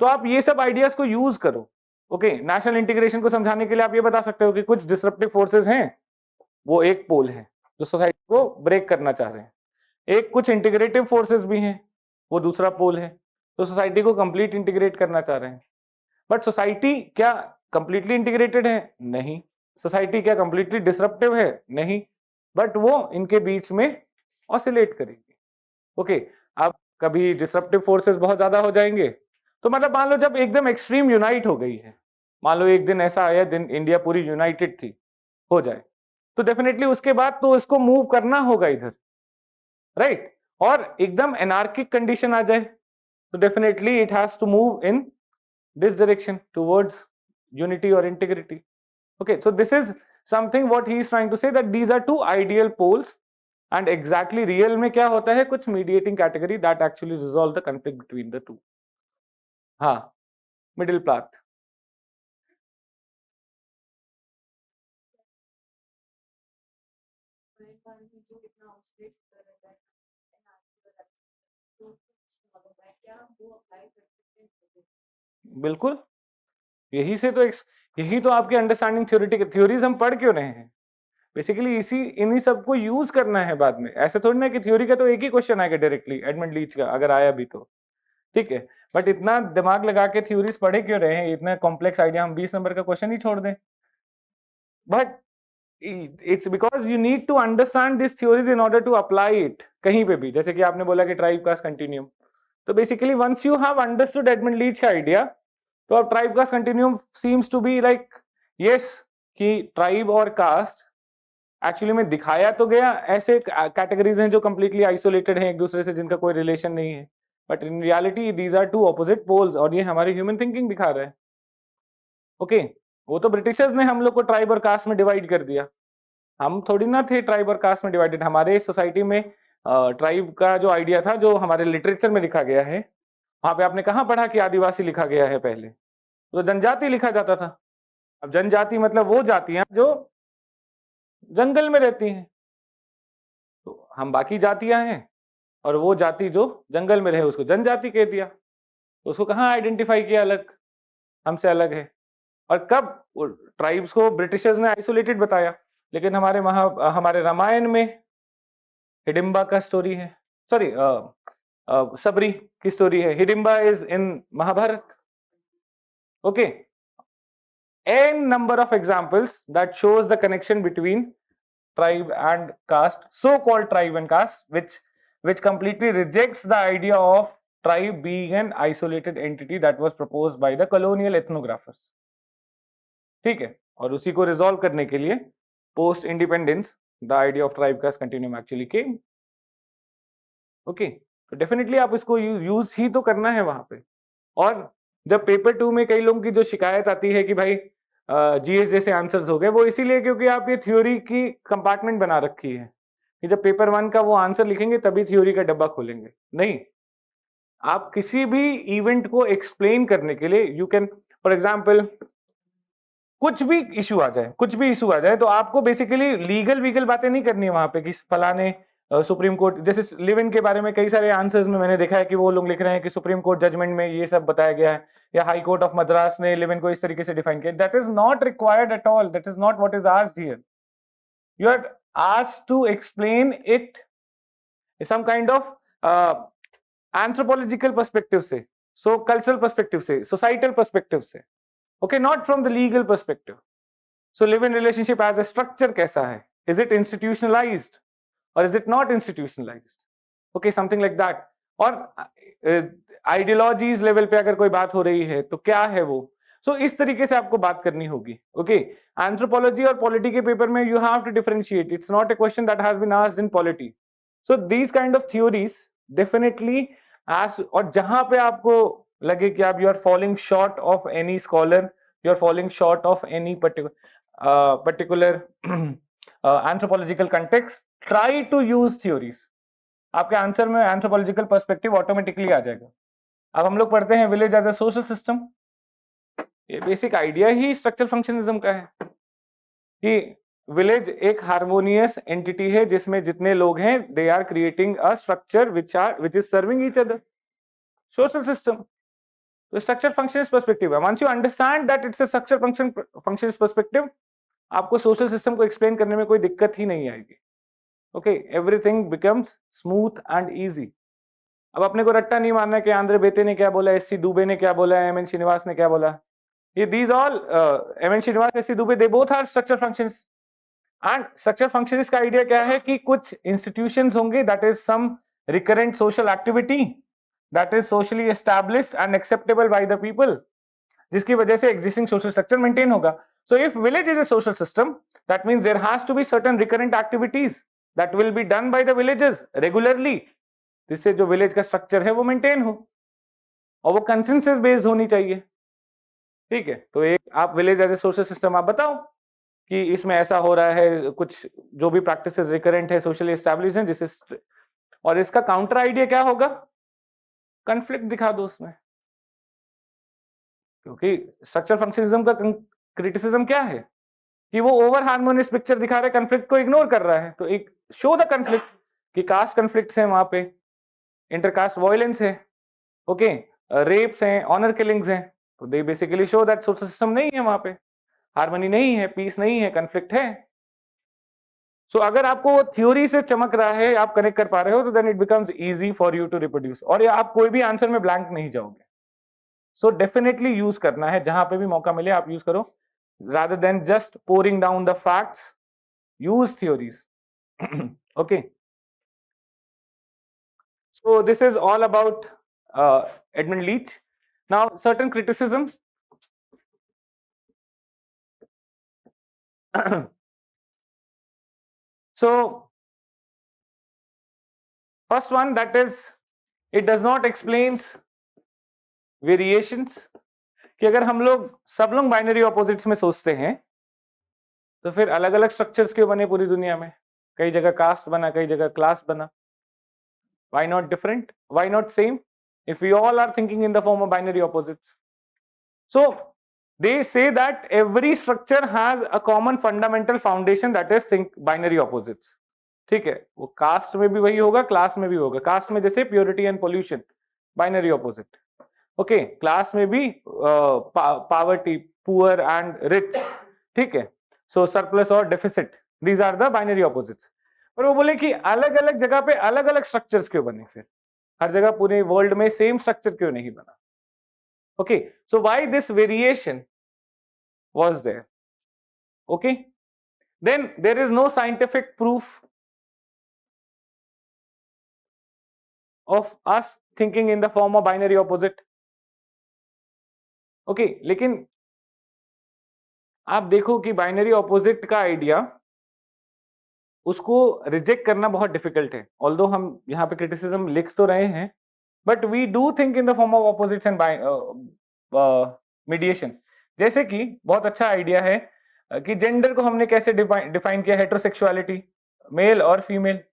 तो आप ये सब आइडियाज को यूज करो. ओके, नेशनल इंटीग्रेशन को समझाने के लिए आप ये बता सकते हो कि कुछ डिसरप्टिव फोर्सेस हैं, वो एक पोल है जो सोसाइटी को ब्रेक करना चाह रहे हैं. एक कुछ इंटीग्रेटिव फोर्सेस भी हैं, वो दूसरा पोल है, तो सोसाइटी को कंप्लीट इंटीग्रेट करना चाह रहे हैं. बट सोसाइटी क्या कंप्लीटली इंटीग्रेटेड है? नहीं. सोसाइटी क्या कंप्लीटली डिसरप्टिव है? नहीं. बट वो इनके बीच में ऑसिलेट करेगी. ओके, अब कभी डिसरप्टिव फोर्सेस बहुत ज्यादा हो जाएंगे, तो मतलब मान लो जब एकदम एक्सट्रीम यूनाइट हो गई है, मान लो एक दिन ऐसा आया दिन इंडिया पूरी यूनाइटेड थी, हो जाए, तो डेफिनेटली उसके बाद तो इसको मूव करना होगा इधर, राइट. और एकदम एनार्किक कंडीशन आ जाए तो definitely it has to move in this direction towards unity और integrity. Okay, so this is something what he is trying to say that these are two ideal poles and exactly real में क्या होता है, कुछ mediating category that actually resolve the conflict between the two. हाँ, middle path. बिल्कुल, यही तो आपकी अंडरस्टैंडिंग थ्योरीज हम पढ़ क्यों रहे हैं, बेसिकली इन्हीं सब को यूज करना है बाद में. ऐसे थोड़ी ना कि थ्योरी का तो एक ही क्वेश्चन आएगा डायरेक्टली एडमंड लीच का, अगर आया भी तो ठीक है. बट इतना दिमाग लगा के थ्योरीज पढ़े क्यों रहे हैं, इतना कॉम्प्लेक्स आइडिया हम 20 नंबर का क्वेश्चन ही छोड़ दें. But it's because you need to understand this theories in order to apply it कहीं पे भी. जैसे कि आपने बोला कि ट्राइब कास्ट कंटिन्यूम, तो basically once you have understood Edmund Leach का आइडिया, तो अब tribe caste continuum seems to be like yes, कि ट्राइब और कास्ट एक्चुअली में दिखाया तो गया ऐसे कैटेगरीज हैं जो कंप्लीटली आइसोलेटेड हैं एक दूसरे से, जिनका कोई रिलेशन नहीं है, but in reality these are two opposite poles, और ये हमारी ह्यूमन थिंकिंग दिखा रहा है। ओके वो तो ब्रिटिशर्स ने हम लोग को ट्राइब और कास्ट में डिवाइड कर दिया, हम थोड़ी ना थे ट्राइब और कास्ट में डिवाइडेड। हमारे सोसाइटी में ट्राइब का जो आइडिया था, जो हमारे लिटरेचर में लिखा गया है, वहां पे आपने कहाँ पढ़ा कि आदिवासी लिखा गया है? पहले तो जनजाति लिखा जाता था। अब जनजाति मतलब वो जातियां जो जंगल में रहती हैं, तो हम बाकी जातियां हैं, और वो जाति जो जंगल में रहे उसको जनजाति कह दिया, तो उसको कहाँ आइडेंटिफाई किया अलग, हमसे अलग है। और कब ट्राइब्स को ब्रिटिशर्स ने आइसोलेटेड बताया, लेकिन हमारे रामायण में हिडिंबा का स्टोरी है, सॉरी सबरी की स्टोरी है, Hidimba is in Mahabharata. Okay n number of examples that shows the connection between tribe and caste, so called tribe and caste, which completely rejects the idea of tribe being an isolated entity that was proposed by the colonial ethnographers. ठीक है, और उसी को resolve करने के लिए post independence the idea of tribe caste continuum actually came. Okay तो definitely आप इसको यूज ही तो करना है वहां पे। और जब पेपर 2 में कई लोगों की जो शिकायत आती है कि भाई जीएस जैसे आंसर्स हो गए, वो इसीलिए क्योंकि आप ये थ्योरी की कंपार्टमेंट बना रखी है कि जब पेपर 1 का वो आंसर लिखेंगे तभी थ्योरी का डब्बा खोलेंगे। नहीं, आप किसी भी इवेंट को एक्सप्लेन करने के लिए यू कैन, फॉर एग्जाम्पल कुछ भी इशू आ जाए, कुछ भी इशू आ जाए, तो आपको बेसिकली लीगल बातें नहीं करनी है वहां पे कि फलाने सुप्रीम कोर्ट, जैसे लिव इन के बारे में कई सारे आंसर्स में मैंने देखा है कि वो लोग लिख रहे हैं कि सुप्रीम कोर्ट जजमेंट में ये सब बताया गया है, या हाई कोर्ट ऑफ मद्रास ने लिव इन को इस तरीके से डिफाइन किया। That is not required at all, that is not what is asked here. You are asked to explain it some kind of anthropological perspective से, सो कल्चरल पर्सपेक्टिव से, societal perspective से, okay, not from the legal perspective. So live in relationship as a structure कैसा है, is it institutionalised or is it not institutionalized? Okay, something like that. और ideologies level पे अगर कोई बात हो रही है तो क्या है वो, सो इस तरीके से आपको बात करनी होगी। ओके एंथ्रोपोलॉजी और पॉलिटी के पेपर में you have to differentiate, it's not a question that has been asked in polity. So these kind of theories definitely edge, और जहां पे आपको लगे कि आप you are falling short of any scholar, you are falling short of any particular anthropological context, try to use theories। आपके answer में anthropological perspective automatically आ जाएगा। अब हम लोग पढ़ते हैं village as a social system, ये बेसिक आइडिया ही स्ट्रक्चरल फंक्शनिज्म का है कि विलेज एक हार्मोनियस एंटिटी है जिसमें जितने लोग हैं they are creating a structure which is serving each other, social system. तो स्ट्रक्चर फंक्शनिस्ट पर्सपेक्टिव है। Once you understand that it's a structure functionalist perspective, आपको सोशल सिस्टम को एक्सप्लेन करने में कोई दिक्कत ही नहीं आएगी। Okay everything becomes smooth and easy. अब अपने को रट्टा नहीं मारना कि आंध्र बेते ने क्या बोला, एससी दुबे ने क्या बोला, एमएन श्रीनिवास ने क्या बोला। ये these all M N Srinivas, S C Dube, they both are structure functions. And structure functions का आइडिया क्या है कि कुछ इंस्टीट्यूशंस होंगे, that is some recurrent social activity that is socially established and acceptable by the people, जिसकी वजह से एग्जिस्टिंग सोशल स्ट्रक्चर मेंटेन होगा। So if village is a social system, that means there has to be certain recurrent activities that will be done by the villages regularly, जिससे जो village का structure है वो maintain हो, और वो consensus based होनी चाहिए। ठीक है, तो एक आप village as a social system आप बताओ कि इसमें ऐसा हो रहा है, कुछ जो भी प्रैक्टिसेस रिकरेंट है, सोशली एस्टैब्लिश्ड है, जिससे, और इसका काउंटर आइडिया क्या होगा, कन्फ्लिक्ट दिखा दो उसमें। क्योंकि स्ट्रक्चर फंक्शनिज्म का क्रिटिसिज्म क्या है कि वो ओवर हार्मोनियस पिक्चर दिखा रहा है, कन्फ्लिक्ट को इग्नोर कर रहा है। तो एक शो द कन्फ्लिक्ट कि कास्ट कन्फ्लिक्ट्स हैं वहां पे, इंटरकास्ट वायलेंस है, ओके रेप्स हैं, ऑनर किलिंग्स हैं, तो they basically show that social system नहीं है वहां पे, हार्मनी नहीं है, पीस नहीं है, कन्फ्लिक्ट है। सो अगर आपको वो थ्योरी से चमक रहा है, आप कनेक्ट कर पा रहे हो, तो then it becomes easy for you to reproduce, और आप कोई भी आंसर में ब्लैंक नहीं जाओगे। सो डेफिनेटली यूज करना है, जहां पे भी मौका मिले आप यूज करो, rather than just pouring down the facts, use theories। Okay, so this is all about Edmund Leach. Now certain criticism so first one, that is it does not explains variations, कि अगर हम लोग सब लोग binary opposites में सोचते हैं तो फिर अलग अलग स्ट्रक्चर्स क्यों बने पूरी दुनिया में? कई जगह कास्ट बना, कई जगह क्लास बना. Why not different? Why not same? If we all are thinking in the form of binary opposites. So they say that every structure has a common fundamental foundation, that is think binary opposites. ठीक है, वो cast में भी वही होगा, class में भी होगा. कास्ट में जैसे purity and pollution, binary opposite. Okay, class में भी पावर्टी, पुअर एंड रिच. ठीक है, सो सरप्लस और deficit, these are the binary opposites. पर वो बोले कि अलग अलग जगह पे अलग अलग स्ट्रक्चर्स क्यों बने? फिर हर जगह पूरे वर्ल्ड में सेम स्ट्रक्चर क्यों नहीं बना? Okay, so why this variation was there? Okay, then there is no scientific proof of us thinking in the form of binary opposite. Okay, लेकिन आप देखो कि बाइनरी ऑपोजिट का आइडिया, उसको रिजेक्ट करना बहुत डिफिकल्ट है. ऑल्दो हम यहाँ पे क्रिटिसिज्म लिख तो रहे हैं, but we do think in the form of opposites and mediation. जैसे कि बहुत अच्छा आइडिया है कि जेंडर को हमने कैसे डिफाइन किया, हेटेरोसेक्सुअलिटी, मेल और फीमेल.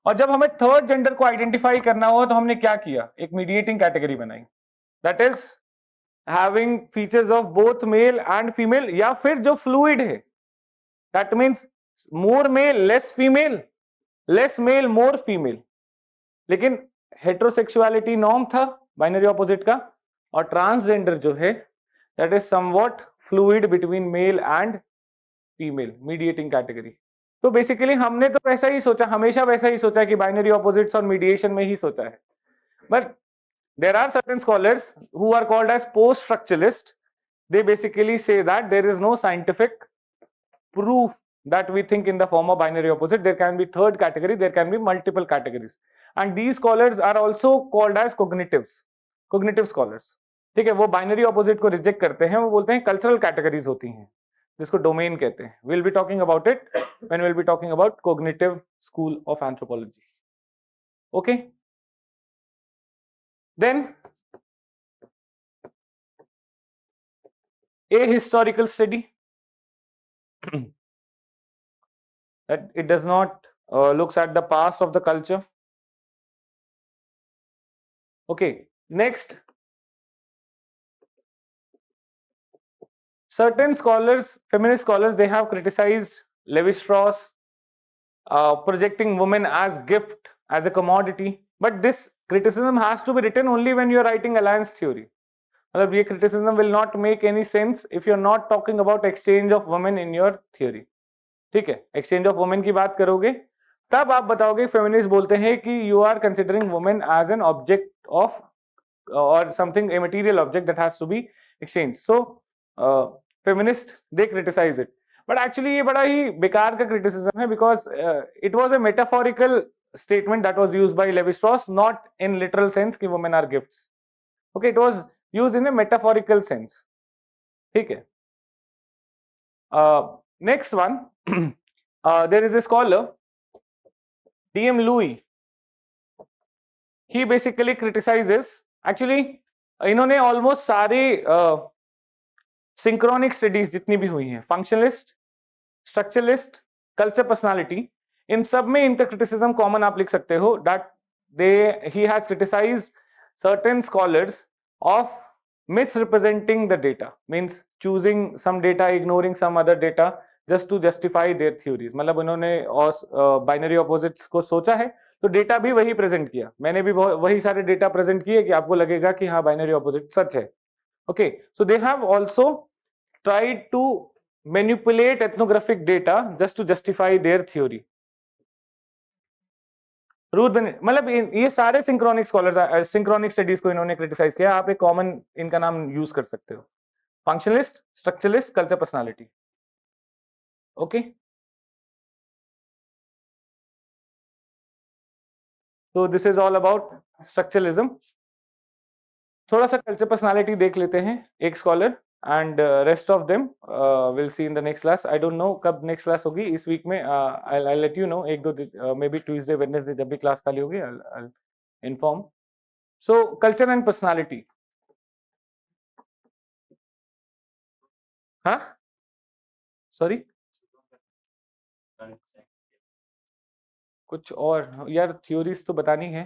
और जब हमें थर्ड जेंडर को आइडेंटिफाई करना हो तो हमने क्या किया? एक मीडिएटिंग कैटेगरी बनाई, that is having features of both male and female, या फिर जो फ्लूइड है, that means more male less female, less male more female. लेकिन हेटेरोसेक्सुअलिटी नॉर्म था बाइनरी ऑपोजिट का, और ट्रांसजेंडर जो है that is somewhat fluid between male and female, mediating category. तो बेसिकली हमने तो वैसा ही सोचा, हमेशा वैसा ही सोचा कि बाइनरी ऑपोजिट्स और मीडिएशन में ही सोचा है. But there are certain scholars who are called as post structuralists. They basically say that there is no scientific proof that we think in the form of binary opposite. There can be third category, there can be multiple categories, and these scholars are also called as cognitive scholars. ठीक है, वो binary opposite को reject करते हैं, वो बोलते हैं cultural categories होती हैं, जिसको डोमेन कहते हैं. Will be talking about it when will be talking about cognitive school of anthropology. Okay, then a historical study that it does not looks at the past of the culture. Okay, next, certain scholars, feminist scholars, they have criticized Levi-Strauss projecting women as gift, as a commodity, but this criticism has to be written only when you are writing alliance theory. मतलब ये criticism will not make any sense if you are not talking about exchange of women in your theory. ठीक है, exchange of women की बात करोगे तब आप बताओगे, feminist बोलते हैं कि you are considering women as an object of or something, a material object that has to be exchanged. So feminist they criticize it, but actually ये बड़ा ही बेकार का criticism है, because it was a metaphorical statement that was used by Levi-Strauss, not in literal sense कि women are gifts. Okay, it was used in a metaphorical sense. ठीक है. Next one, there is a scholar D.M. Louis. He basically criticizes, actually इन्होंने almost सारे synchronic studies जितनी भी हुई हैं, functionalist, structuralist, culture personality, इन सब में इनका क्रिटिसिज्म कॉमन आप लिख सकते हो, that he has criticised certain scholars of misrepresenting the data, means choosing some data, ignoring some other data just to justify their theories. मतलब उन्होंने बाइनरी ऑपोजिट्स को सोचा है तो डेटा भी वही प्रेजेंट किया. मैंने भी वही सारे डेटा प्रेजेंट किए कि आपको लगेगा कि हाँ बाइनरी ऑपोजिट सच है. Okay, so they have also tried to manipulate ethnographic data just to justify their theory. मतलब ये सारे सिंक्रोनिक स्कॉलर्स, सिंक्रोनिक स्टडीज को इन्होंने क्रिटिसाइज किया. आप एक कॉमन इनका नाम यूज कर सकते हो, functionalist, structuralist, culture personality. Okay, तो this is all about structuralism. थोड़ा सा कल्चर पर्सनालिटी देख लेते हैं, एक scholar, and rest of them will see in the next class. I don't know कब नेक्स्ट क्लास होगी, इस वीक में आई लेट यू नो, एक दो मे बी ट्यूसडे वेडनेसडे जब भी क्लास खाली होगी I inform. So culture and personality, हाँ सॉरी कुछ और यार, थ्योरीज तो बतानी है।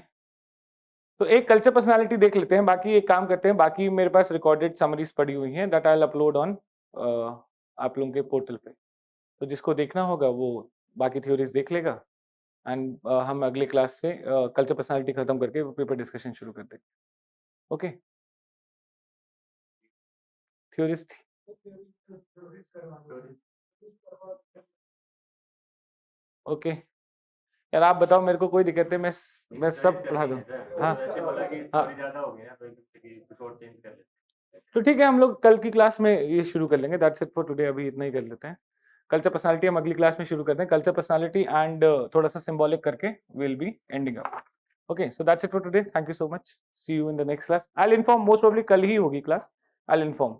तो एक कल्चर पर्सनालिटी देख लेते हैं, बाकी एक काम करते हैं, बाकी मेरे पास रिकॉर्डेड समरीज पड़ी हुई हैं that I will upload on आप लोगों के पोर्टल पे। तो जिसको देखना होगा वो बाकी थ्योरीज देख लेगा, एंड हम अगले क्लास से कल्चर पर्सनालिटी खत्म करके पेपर डिस्कशन शुरू कर देंगे। Okay, theories okay. यार आप बताओ, मेरे को कोई दिक्कत है, मैं सब पढ़ा दूँ। हाँ हाँ, तो ठीक है, हम लोग कल की क्लास में ये शुरू कर लेंगे। दैट्स इट फॉर टुडे, अभी इतना ही कर लेते हैं। कल्चर पर्सनालिटी हम अगली क्लास में शुरू करते हैं, कल्चर पर्सनालिटी एंड थोड़ा सा सिंबॉलिक करके will be ending up. Okay, so that's it for today, thank you so much, see you in the next class. I will inform, most probably कल ही होगी क्लास, आई विल इन्फॉर्म।